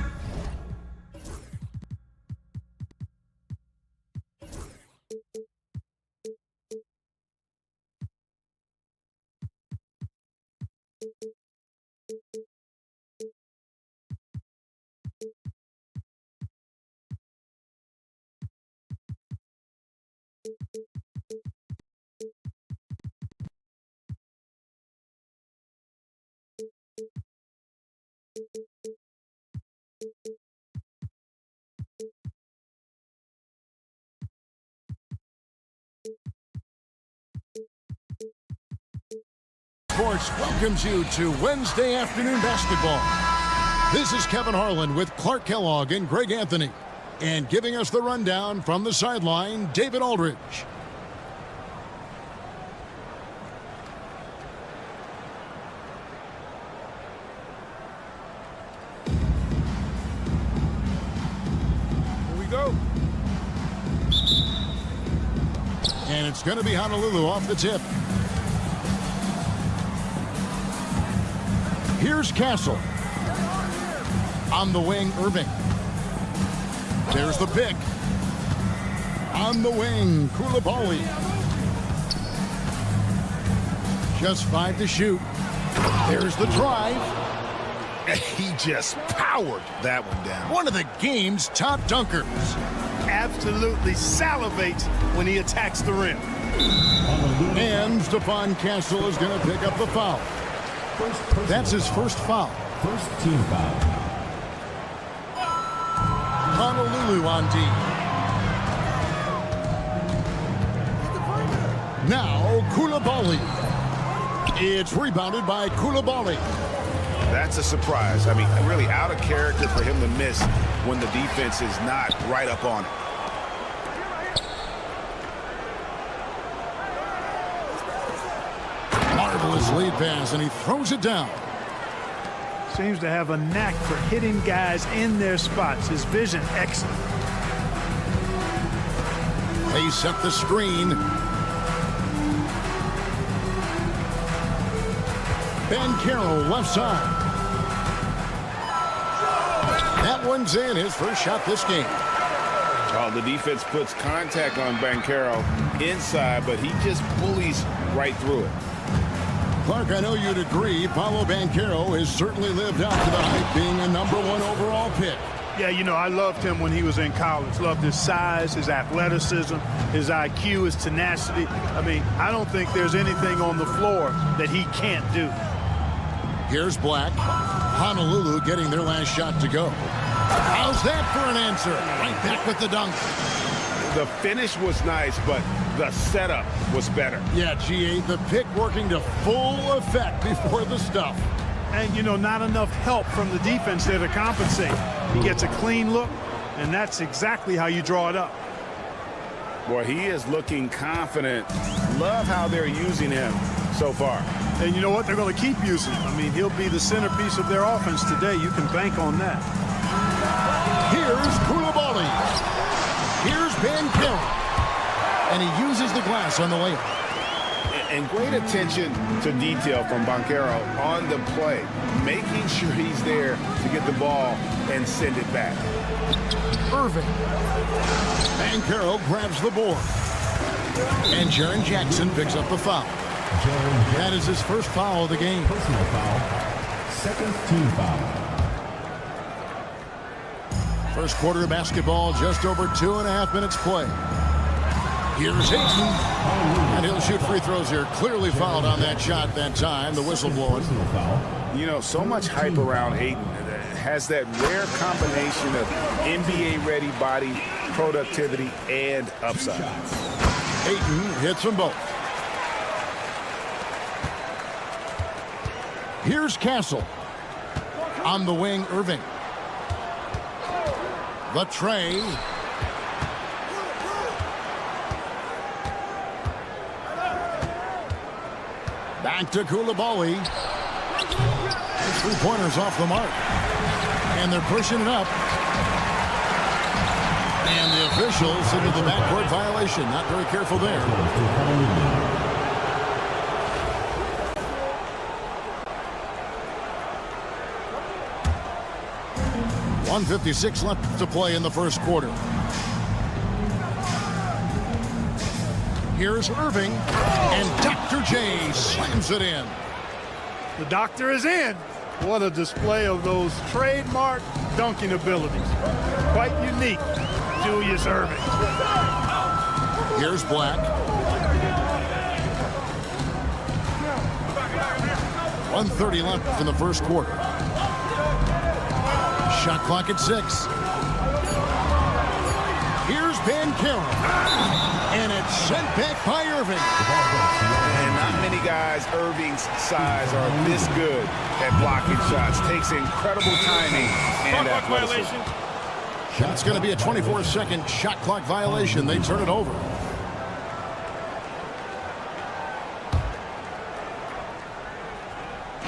Speaker 8: Sports welcomes you to Wednesday afternoon basketball. This is Kevin Harlan with Clark Kellogg and Greg Anthony. And giving us the rundown from the sideline, David Aldridge.
Speaker 3: Here we go.
Speaker 8: And it's going to be Honolulu off the tip. Here's Castle. On the wing, Irving. There's the pick. On the wing, Koulibaly. Just 5 to shoot. There's the drive.
Speaker 3: He just powered that one down.
Speaker 8: One of the game's top dunkers.
Speaker 1: Absolutely salivates when he attacks the rim.
Speaker 8: And Stephon Castle is going to pick up the foul. That's his first foul.
Speaker 4: First team foul.
Speaker 8: Honolulu on D. Now Koulibaly. It's rebounded by Koulibaly.
Speaker 3: That's a surprise. I mean, really out of character for him to miss when the defense is not right up on it.
Speaker 8: Marvelous lead pass, and he throws it down.
Speaker 9: Seems to have a knack for hitting guys in their spots. His vision, excellent.
Speaker 8: They set the screen. Banchero left side. That one's in, his first shot this game.
Speaker 3: Oh, the defense puts contact on Banchero inside, but he just bullies right through it.
Speaker 8: Clark, I know you'd agree, Paolo Banchero has certainly lived up to the hype, being a #1 overall pick.
Speaker 9: Yeah, you know, I loved him when he was in college. Loved his size, his athleticism, his IQ, his tenacity. I mean, I don't think there's anything on the floor that he can't do.
Speaker 8: Here's Black. Honolulu getting their last shot to go. How's that for an answer? Right back with the dunk.
Speaker 3: The finish was nice, but the setup was better.
Speaker 8: Yeah, G8, the pick working to full effect before the stuff.
Speaker 9: And, you know, not enough help from the defense there to compensate. He gets a clean look, and that's exactly how you draw it up.
Speaker 3: Boy, he is looking confident. Love how they're using him so far.
Speaker 9: And you know what? They're going to keep using him. I mean, he'll be the centerpiece of their offense today. You can bank on that.
Speaker 8: Here's Koulibaly. Here's Banchero. And he uses the glass on the layup.
Speaker 3: And great attention to detail from Banchero on the play, making sure he's there to get the ball and send it back.
Speaker 8: Irving. Banchero grabs the board. And Jaren Jackson picks up the foul. That is his first foul of the game.
Speaker 4: Personal foul. Second team foul.
Speaker 8: First quarter of basketball, just over 2.5 minutes play. Here's Hayton. And he'll shoot free throws here. Clearly fouled on that shot that time. The whistle blowing.
Speaker 3: You know, so much hype around Hayton. Has that rare combination of NBA-ready body, productivity, and upside.
Speaker 8: Hayton hits them both. Here's Castle. On the wing, Irving. The tray. Back to Koulibaly. Three-pointers off the mark. And they're pushing it up. And the officials into the backcourt violation. Not very careful there. 1:56 left to play in the first quarter. Here's Irving, and Dr. J slams it in.
Speaker 9: The doctor is in. What a display of those trademark dunking abilities. Quite unique, Julius Irving.
Speaker 8: Here's Black. 1:30 left in the first quarter. Shot clock at 6. Here's Banchero. And it's sent back by Irving.
Speaker 3: And not many guys Irving's size are this good at blocking shots. Takes incredible timing and athleticism.
Speaker 8: Shot's going to be a 24-second shot clock violation. They turn it over.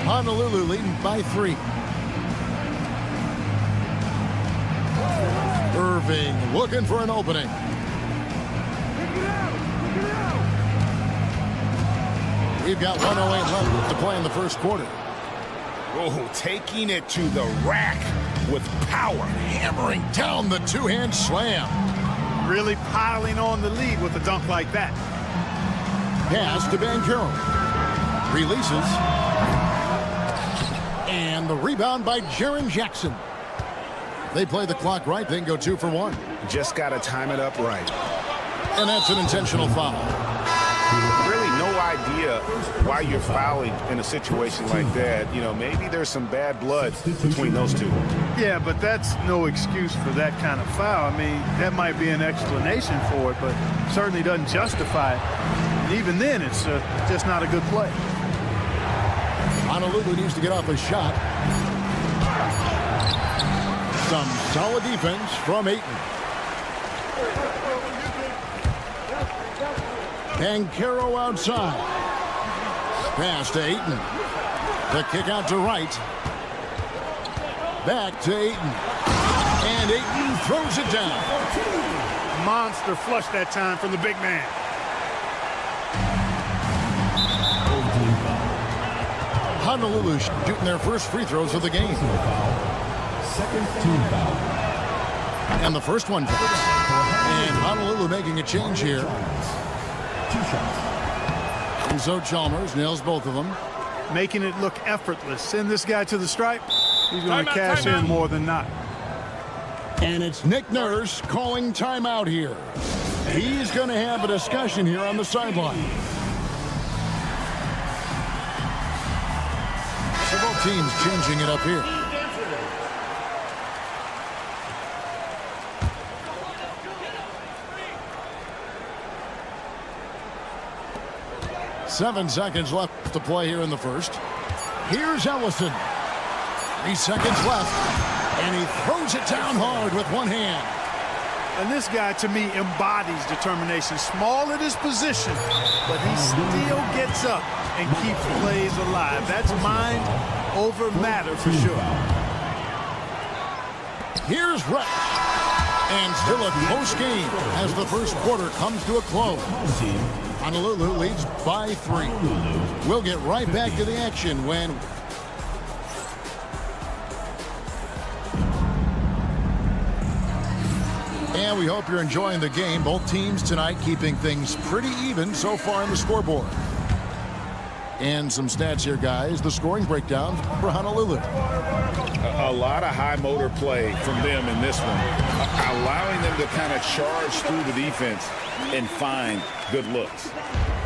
Speaker 8: Honolulu leading by 3. Irving looking for an opening. We've got 1:08 left to play in the first quarter.
Speaker 3: Oh, taking it to the rack with power.
Speaker 8: Hammering down the two-hand slam.
Speaker 9: Really piling on the lead with a dunk like that.
Speaker 8: Pass to Banchero. Releases. And the rebound by Jaren Jackson. They play the clock right, then go 2 for 1.
Speaker 3: Just got to time it up right.
Speaker 8: And that's an intentional foul.
Speaker 3: Really no idea why you're fouling in a situation like that. You know, maybe there's some bad blood between those two.
Speaker 9: Yeah, but that's no excuse for that kind of foul. I mean, that might be an explanation for it, but certainly doesn't justify it. And even then, it's just not a good play.
Speaker 8: Honolulu needs to get off a shot. Some solid defense from Ayton. Banchero outside. Pass to Ayton. The kick out to Wright. Back to Ayton. And Ayton throws it down.
Speaker 9: Monster flush that time from the big man.
Speaker 8: Honolulu shooting their first free throws of the game.
Speaker 4: Second team foul.
Speaker 8: And the first one goes. And Honolulu making a change here.
Speaker 4: 2 shots.
Speaker 8: And so Chalmers nails both of them.
Speaker 9: Making it look effortless. Send this guy to the stripe. He's going to cash in more than not.
Speaker 8: And it's Nick Nurse calling timeout here. He's going to have a discussion here on the sideline. So both teams changing it up here. Seven seconds left to play here in the first. Here's Ellison. 3 seconds left. And he throws it down hard with one hand.
Speaker 9: And this guy, to me, embodies determination. Small at his position, but he still gets up and keeps plays alive. That's mind over matter for sure. Here's Rush.
Speaker 8: And still a close game as the first quarter comes to a close. Honolulu leads by 3. We'll get right back to the action when... And we hope you're enjoying the game. Both teams tonight keeping things pretty even so far on the scoreboard. And some stats here, guys. The scoring breakdown for Honolulu.
Speaker 3: A lot of high motor play from them in this one. Allowing them to kind of charge through the defense and find good looks.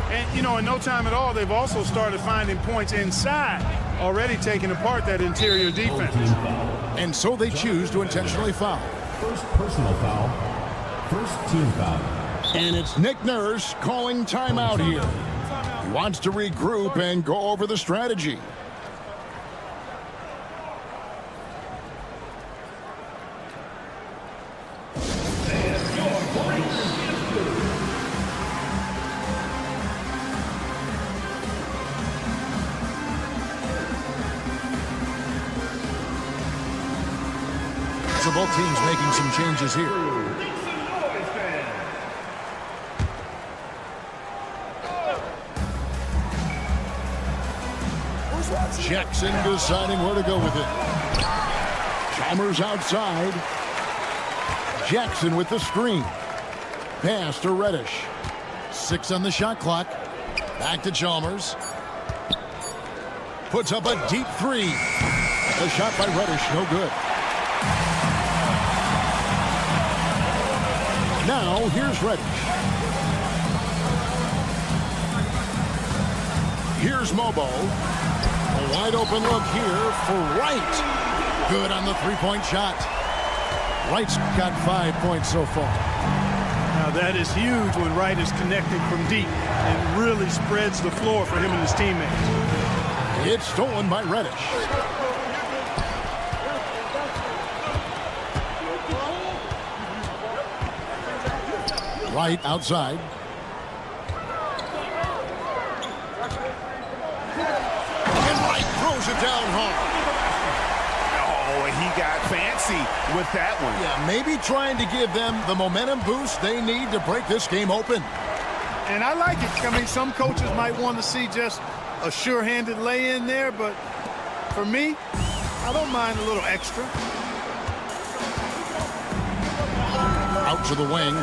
Speaker 9: And, you know, in no time at all, they've also started finding points inside, already taking apart that interior defense.
Speaker 8: And so they choose to intentionally foul.
Speaker 4: First personal foul. First team foul.
Speaker 8: And it's Nick Nurse calling timeout here. He wants to regroup and go over the strategy. So both teams making some changes here. Jackson deciding where to go with it. Chalmers outside. Jackson with the screen. Pass to Reddish. 6 on the shot clock. Back to Chalmers. Puts up a deep 3. The shot by Reddish, no good. Now, here's Reddish. Here's Mobo. A wide open look here for Wright. Good on the three-point shot. Wright's got 5 points so far.
Speaker 9: Now that is huge when Wright is connecting from deep and really spreads the floor for him and his teammates.
Speaker 8: It's stolen by Reddish. Wright outside. And Wright throws it down hard.
Speaker 3: Oh, and he got fancy with that one.
Speaker 8: Yeah, maybe trying to give them the momentum boost they need to break this game open.
Speaker 9: And I like it. I mean, some coaches might want to see just a sure-handed lay-in there, but for me, I don't mind a little extra.
Speaker 8: Out to the wing.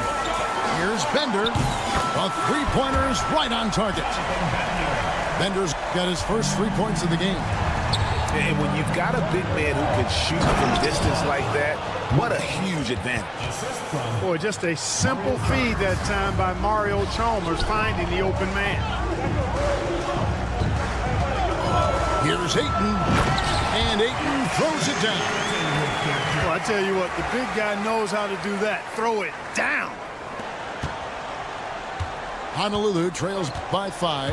Speaker 8: Here's Bender. A three-pointer is right on target. Bender's got his first 3 points of the game.
Speaker 3: And when you've got a big man who can shoot from distance like that, what a huge advantage.
Speaker 9: Boy, just a simple feed that time by Mario Chalmers finding the open man.
Speaker 8: Here's Ayton. And Ayton throws it down.
Speaker 9: Well, I tell you what, the big guy knows how to do that. Throw it down.
Speaker 8: Honolulu trails by 5.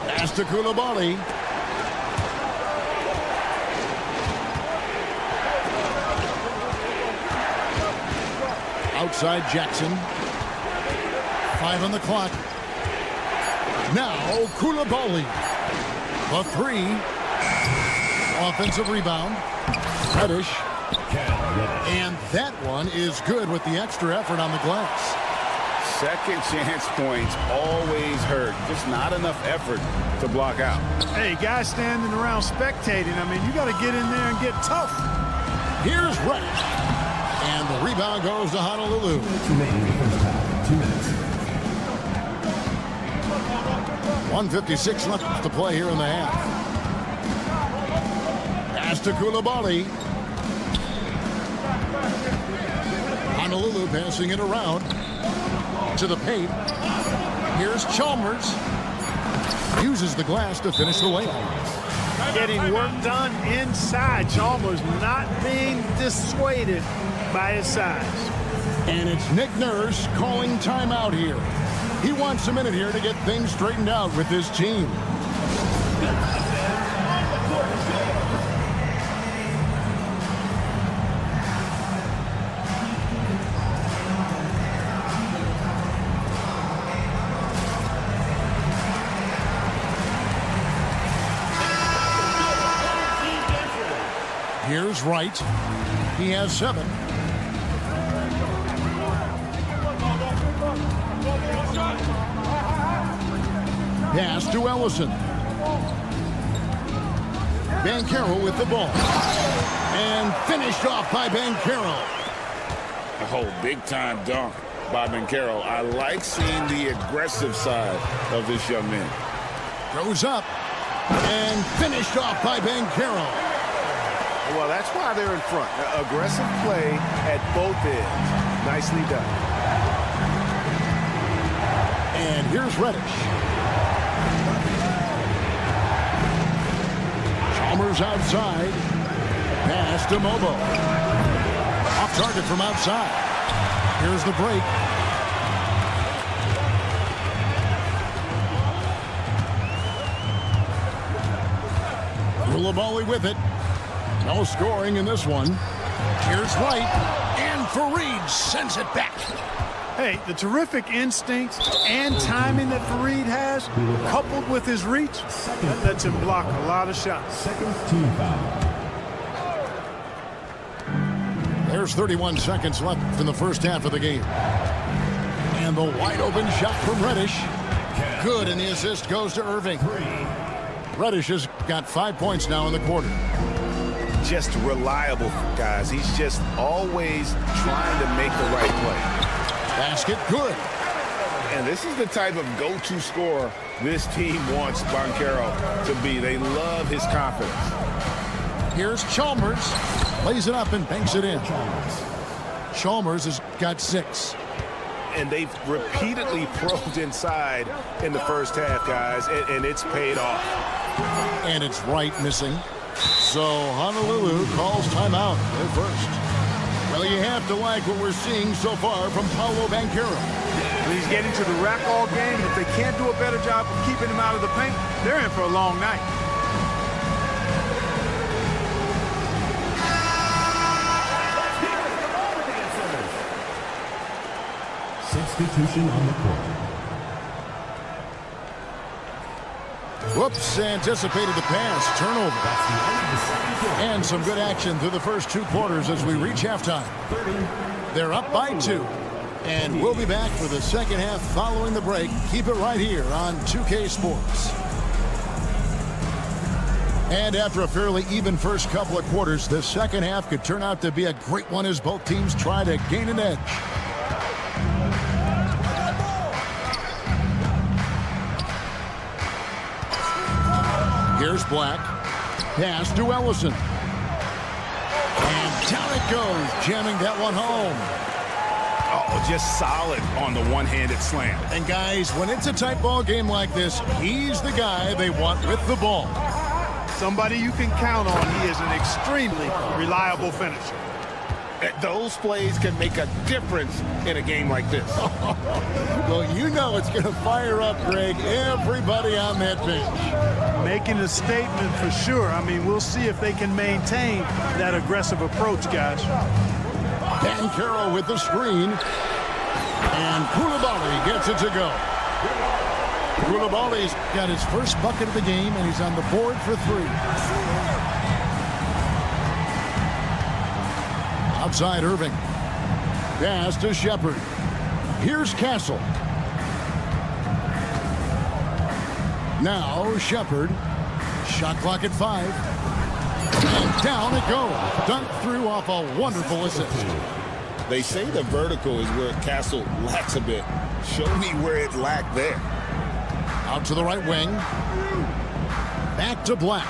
Speaker 8: Pass to Coulibaly. Outside Jackson. 5 on the clock. Now Coulibaly. A 3. Offensive rebound. Reddish. And that one is good with the extra effort on the glass.
Speaker 3: Second chance points always hurt. Just not enough effort to block out.
Speaker 9: Hey, guys standing around spectating. I mean, you got to get in there and get tough.
Speaker 8: Here's Reddish. And the rebound goes to Honolulu.
Speaker 4: 2 minutes.
Speaker 8: 1:56 left to play here in the half. Pass to Coulibaly. Honolulu passing it around to the paint. Here's Chalmers. Uses the glass to finish the layup.
Speaker 9: Getting work done inside. Chalmers not being dissuaded by his size.
Speaker 8: And it's Nick Nurse calling timeout here. He wants a minute here to get things straightened out with his team. Here's Wright. He has 7. Pass to Ellison. Banchero with the ball. And finished off by Banchero.
Speaker 3: Oh, big-time dunk by Banchero. I like seeing the aggressive side of this young man.
Speaker 8: Goes up. And finished off by Banchero.
Speaker 3: Well, that's why they're in front. Aggressive play at both ends. Nicely done.
Speaker 8: And here's Reddish. Chalmers outside. Pass to Mobo. Off target from outside. Here's the break. Coulibaly with it. No scoring in this one. Here's Wright. And Fareed sends it back.
Speaker 9: Hey, the terrific instincts and timing that Fareed has, coupled with his reach, that lets him block a lot of shots.
Speaker 4: Second team foul.
Speaker 8: There's 31 seconds left in the first half of the game. And the wide open shot from Reddish. Good, and the assist goes to Irving. Reddish has got 5 points now in the quarter.
Speaker 3: just reliable, guys. He's just always trying to make the right play.
Speaker 8: Basket good.
Speaker 3: And this is the type of go-to scorer this team wants Banchero to be. They love his confidence.
Speaker 8: Here's Chalmers. Lays it up and banks it in. Chalmers has got 6.
Speaker 3: And they've repeatedly probed inside in the first half, guys, and it's paid off.
Speaker 8: And it's right missing. So Honolulu calls timeout. They're first. Well, you have to like what we're seeing so far from Paolo Banchero.
Speaker 9: He's getting to the rack all game. If they can't do a better job of keeping him out of the paint, they're in for a long night.
Speaker 4: Substitution on the court.
Speaker 8: Whoops, anticipated the pass. Turnover. And some good action through the first 2 quarters as we reach halftime. They're up by 2. And we'll be back for the second half following the break. Keep it right here on 2K Sports. And after a fairly even first couple of quarters, the second half could turn out to be a great one as both teams try to gain an edge. Here's Black. Pass to Ellison. And down it goes, jamming that one home.
Speaker 3: Oh, just solid on the one-handed slam.
Speaker 8: And guys, when it's a tight ball game like this, he's the guy they want with the ball.
Speaker 9: Somebody you can count on. He is an extremely reliable finisher.
Speaker 3: Those plays can make a difference in a game like this.
Speaker 8: Well, you know it's going to fire up, Greg, everybody on that bench.
Speaker 9: Making a statement for sure. I mean, we'll see if they can maintain that aggressive approach, guys.
Speaker 8: Banchero with the screen. And Koulibaly gets it to go. Koulibaly's got his first bucket of the game, and he's on the board for 3. Outside Irving. Pass to Shepard. Here's Castle. Now Shepard. Shot clock at 5. And down it goes. Dunked through off a wonderful assist.
Speaker 3: They say the vertical is where Castle lacks a bit. Show me where it lacked there.
Speaker 8: Out to the right wing. Back to Black.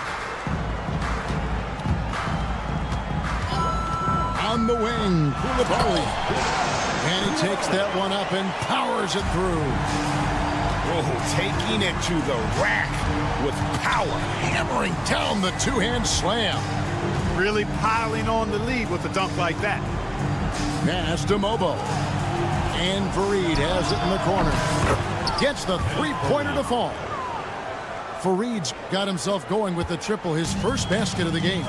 Speaker 8: On the wing, Koulibaly. And he takes that one up and powers it through.
Speaker 3: Oh, taking it to the rack with power.
Speaker 8: Hammering down the 2-hand slam.
Speaker 9: Really piling on the lead with a dunk like that.
Speaker 8: Pass to Mobo. And Fareed has it in the corner. Gets the 3-pointer to fall. Fareed's got himself going with the triple, his first basket of the game.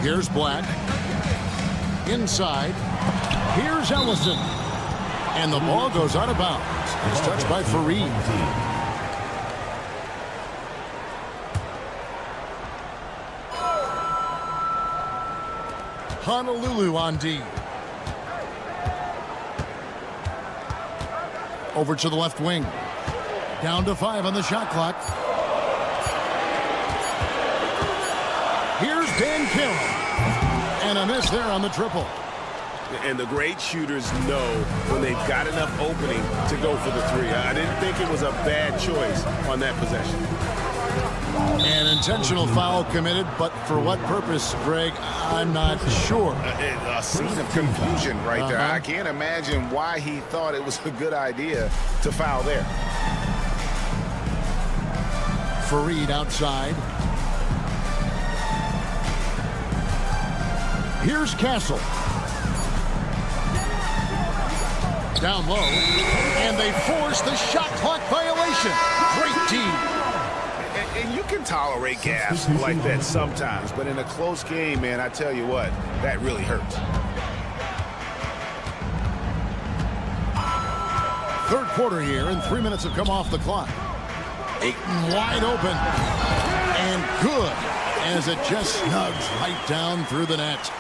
Speaker 8: Here's Black. Inside. Here's Ellison. And the ball goes out of bounds. It's touched by Fareed. Honolulu on D. Over to the left wing. Down to 5 on the shot clock. Here's Banchero. And a miss there on the triple.
Speaker 3: And the great shooters know when they've got enough opening to go for the 3. I didn't think it was a bad choice on that possession.
Speaker 8: An intentional foul committed, but for what purpose, Greg, I'm not sure.
Speaker 3: A scene of confusion right there. I can't imagine why he thought it was a good idea to foul there.
Speaker 8: Fareed outside. Here's Castle. Down low, and they force the shot clock violation. Great team.
Speaker 3: And you can tolerate gas like that sometimes, but in a close game, man, I tell you what, that really hurts.
Speaker 8: Third quarter here, and 3 minutes have come off the clock. Ayton wide open, and good, as it just snugs right down through the net.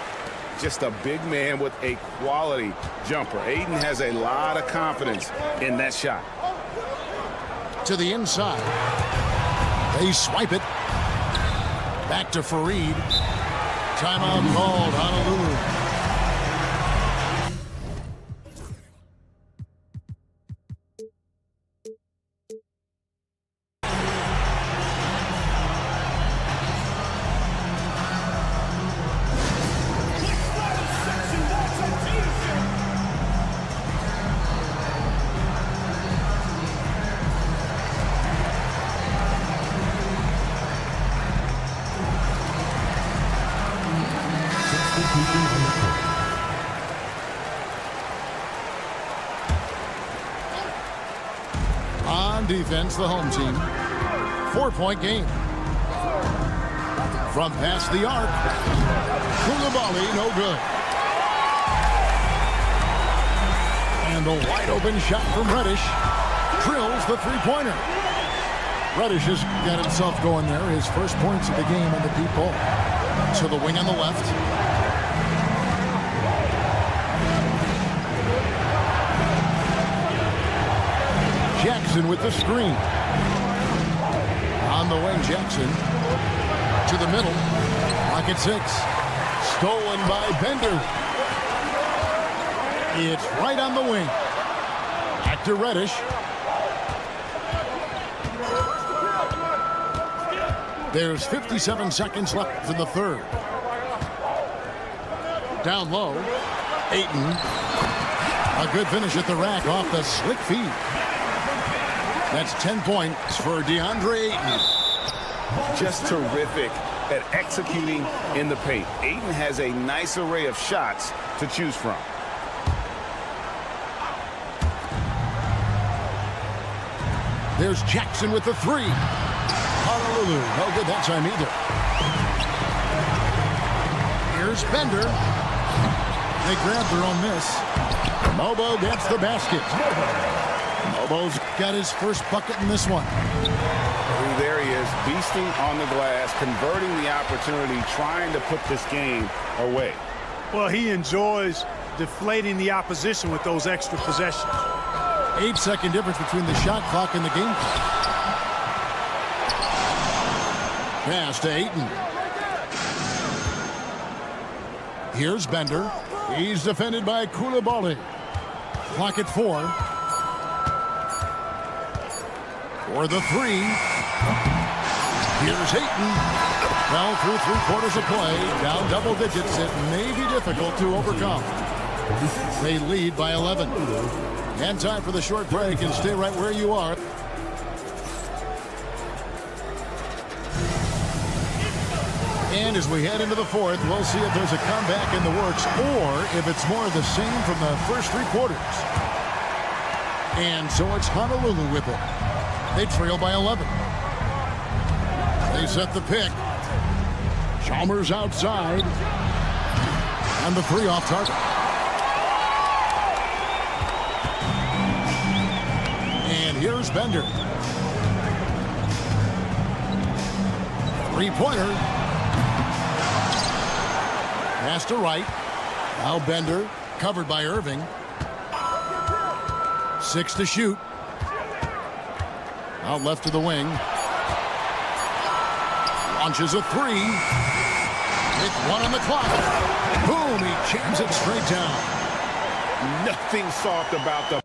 Speaker 3: Just a big man with a quality jumper. Ayton has a lot of confidence in that shot.
Speaker 8: To the inside. They swipe it. Back to Fareed. Timeout called, Honolulu. On defense, the home team. 4-point game. From past the arc. Koulibaly, no good. And a wide open shot from Reddish. Drills the three-pointer. Reddish has got himself going there. His first points of the game on the deep ball. To the wing on the left. Jackson with the screen. On the wing, Jackson. To the middle. Pocket 6. Stolen by Bender. It's right on the wing. Back to Reddish. There's 57 seconds left in the third. Down low. Ayton. A good finish at the rack off the slick feed. That's 10 points for DeAndre Ayton.
Speaker 3: Just terrific at executing in the paint. Ayton has a nice array of shots to choose from.
Speaker 8: There's Jackson with the three. Honolulu, no good that time either. Here's Bender. They grab their own miss. Mobo gets the basket. Mobo's got his first bucket in this one.
Speaker 3: There he is, beasting on the glass, converting the opportunity, trying to put this game away.
Speaker 9: Well, he enjoys deflating the opposition with those extra possessions.
Speaker 8: 8-second difference between the shot clock and the game clock. Pass to Ayton. Here's Bender. He's defended by Koulibaly. Clock at 4. For the three. Here's Ayton. Well, through 3/4 of play, down double digits. It may be difficult to overcome. They lead by 11. And time for the short break, and stay right where you are. And as we head into the fourth, we'll see if there's a comeback in the works or if it's more of the same from the first 3 quarters. And so it's Honolulu with it. They trail by 11. They set the pick. Chalmers outside. And the 3 off target. And here's Bender. 3-pointer. Pass to right. Now Bender, covered by Irving. 6 to shoot. Out left to the wing. Launches a 3. With 1 on the clock. Boom, he jams it straight down.
Speaker 3: Nothing soft about the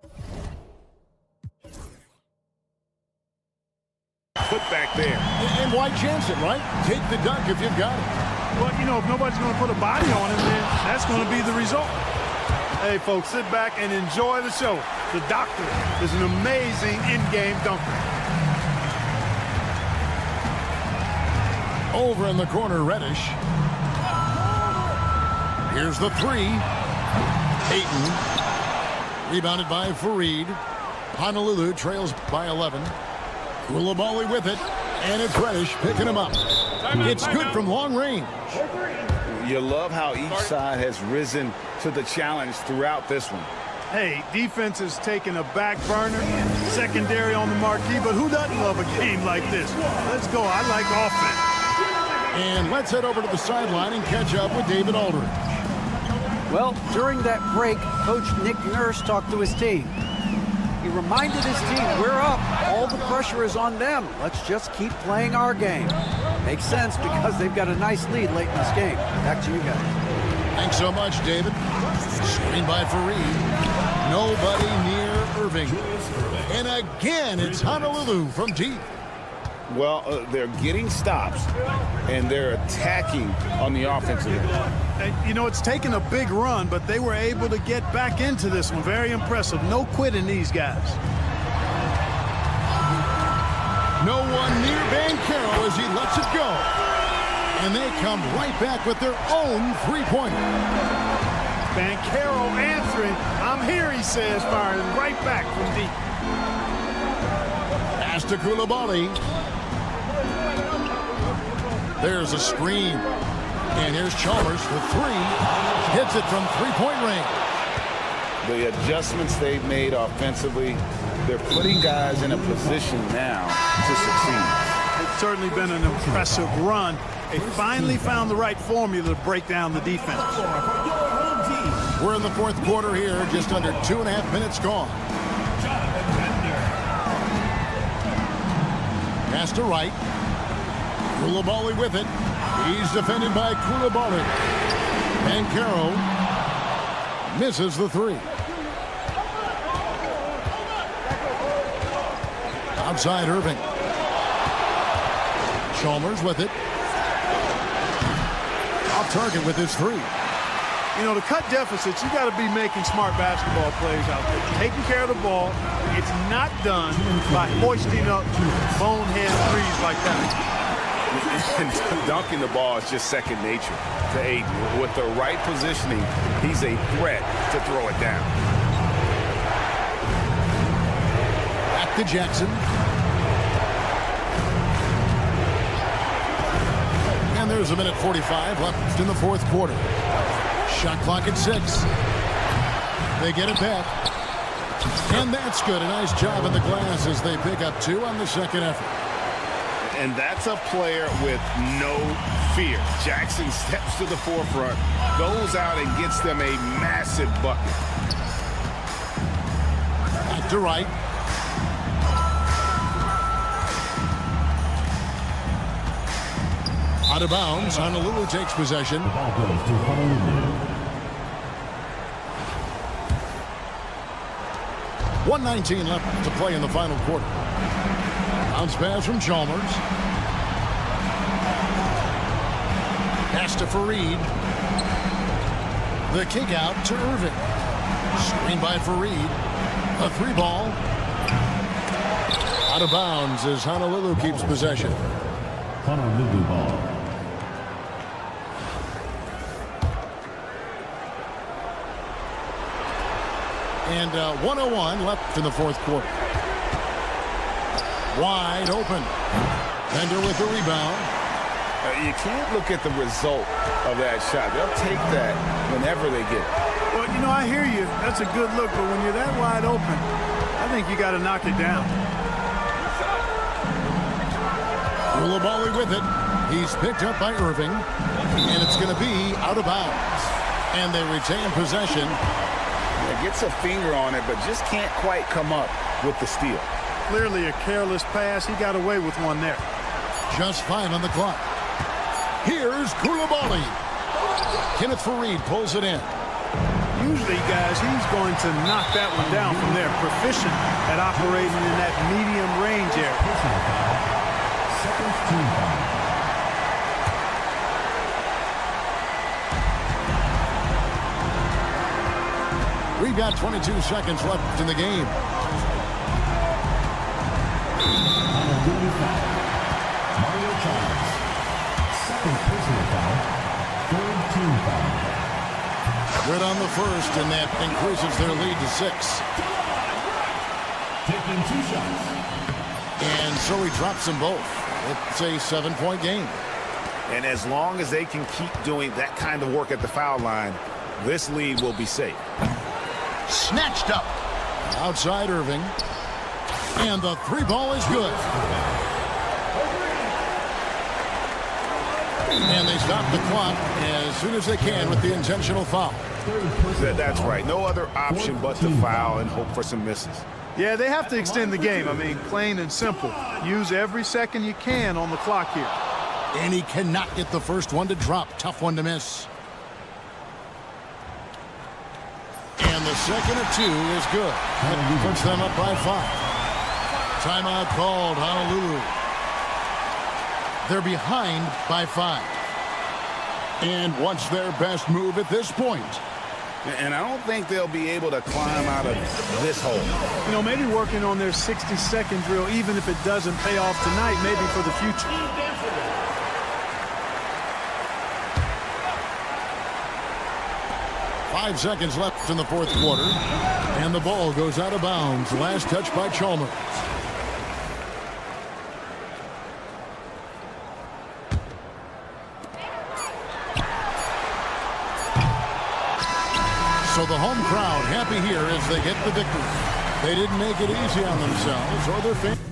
Speaker 3: put back there.
Speaker 8: And why chance it, right? Take the dunk if you've got it.
Speaker 9: Well, you know, if nobody's going to put a body on him, then that's going to be the result. Hey, folks, sit back and enjoy the show. The doctor is an amazing in-game dunker.
Speaker 8: Over in the corner, Reddish. Here's the 3. Ayton. Rebounded by Fareed. Honolulu trails by 11. Koulibaly with it. And it's Reddish picking him up. It's good from long range.
Speaker 3: You love how each side has risen to the challenge throughout this one.
Speaker 9: Hey, defense is taking a back burner, secondary on the marquee, but who doesn't love a game like this? Let's go. I like offense.
Speaker 8: And let's head over to the sideline and catch up with David Aldridge.
Speaker 10: Well, during that break, Coach Nick Nurse talked to his team. He reminded his team, we're up. All the pressure is on them. Let's just keep playing our game. Makes sense because they've got a nice lead late in this game. Back to you guys.
Speaker 8: Thanks so much, David. Screen by Fareed. Nobody near Irving. And again, it's Honolulu from deep.
Speaker 2: Well, they're getting stops, and they're attacking on the offensive end.
Speaker 9: And, you know, it's taken a big run, but they were able to get back into this one. Very impressive. No quitting these guys.
Speaker 8: No one near Banchero as he lets it go. And they come right back with their own three-pointer.
Speaker 9: Banchero answering. I'm here, he says, firing right back from deep.
Speaker 8: Pass to Koulibaly. There's a screen. And here's Chalmers for three. Hits it from three-point range.
Speaker 2: The adjustments they've made offensively, they're putting guys in a position now to succeed.
Speaker 9: It's certainly been an impressive run. They finally found the right formula to break down the defense.
Speaker 8: We're in the fourth quarter here, just under 2.5 minutes gone. Pass to right. Koulibaly with it. He's defended by Koulibaly. Banchero misses the three. Outside Irving. Chalmers with it. Off target with his three.
Speaker 9: You know, to cut deficits, you got to be making smart basketball plays out there. Taking care of the ball. It's not done by hoisting up bonehead threes like that.
Speaker 2: And dunking the ball is just second nature to Aiden. With the right positioning, he's a threat to throw it down.
Speaker 8: Back to Jackson. And there's a minute 45 left in the fourth quarter. Shot clock at 6. They get it back. And that's good. A nice job in the glass as they pick up 2 on the second effort.
Speaker 2: And that's a player with no fear. Jackson steps to the forefront, goes out and gets them a massive bucket.
Speaker 8: Back to right. Out of bounds. Honolulu takes possession.
Speaker 4: The ball goes to Honolulu.
Speaker 8: 1:19 left to play in the final quarter. Bounce pass from Chalmers. Pass to Fareed. The kick out to Irving. Screen by Fareed. A three ball. Out of bounds as Honolulu keeps possession.
Speaker 4: Honolulu ball.
Speaker 8: And 1:01 left in the fourth quarter. Wide open. Bender with the rebound.
Speaker 2: You can't look at the result of that shot. They'll take that whenever they get it.
Speaker 9: Well, you know, I hear you. That's a good look, but when you're that wide open, I think you got to knock it down.
Speaker 8: Koulibaly with it. He's picked up by Irving. And it's going to be out of bounds. And they retain possession.
Speaker 2: Gets a finger on it, but just can't quite come up with the steal.
Speaker 9: Clearly a careless pass. He got away with one there.
Speaker 8: Just 5 on the clock. Here's Koulibaly. Kenneth Fareed pulls it in.
Speaker 9: Usually, guys, he's going to knock that one down from there. Proficient at operating in that medium range area.
Speaker 4: Second team foul.
Speaker 8: We've got 22 seconds left in the game.
Speaker 4: Honolulu foul. Mario Chalmers. Second personal foul. Third team foul.
Speaker 8: Good on the first, and that increases their lead to 6.
Speaker 4: Taking 2 shots.
Speaker 8: And so he drops them both. It's a 7-point game.
Speaker 2: And as long as they can keep doing that kind of work at the foul line, this lead will be safe.
Speaker 8: Snatched up. Outside Irving. And the three ball is good. And they stop the clock as soon as they can with the intentional foul.
Speaker 2: That's right. No other option but to foul and hope for some misses.
Speaker 9: Yeah, they have to extend the game. I mean, plain and simple. Use every second you can on the clock here.
Speaker 8: And he cannot get the first one to drop. Tough one to miss. And the second of 2 is good. That puts them up by 5. Timeout called, Honolulu. They're behind by 5. And what's their best move at this point?
Speaker 2: And I don't think they'll be able to climb out of this hole.
Speaker 9: You know, maybe working on their 60-second drill, even if it doesn't pay off tonight, maybe for the future.
Speaker 8: Five seconds left in the fourth quarter. And the ball goes out of bounds. Last touch by Chalmers. So the home crowd happy here as they get the victory. They didn't make it easy on themselves or their fans.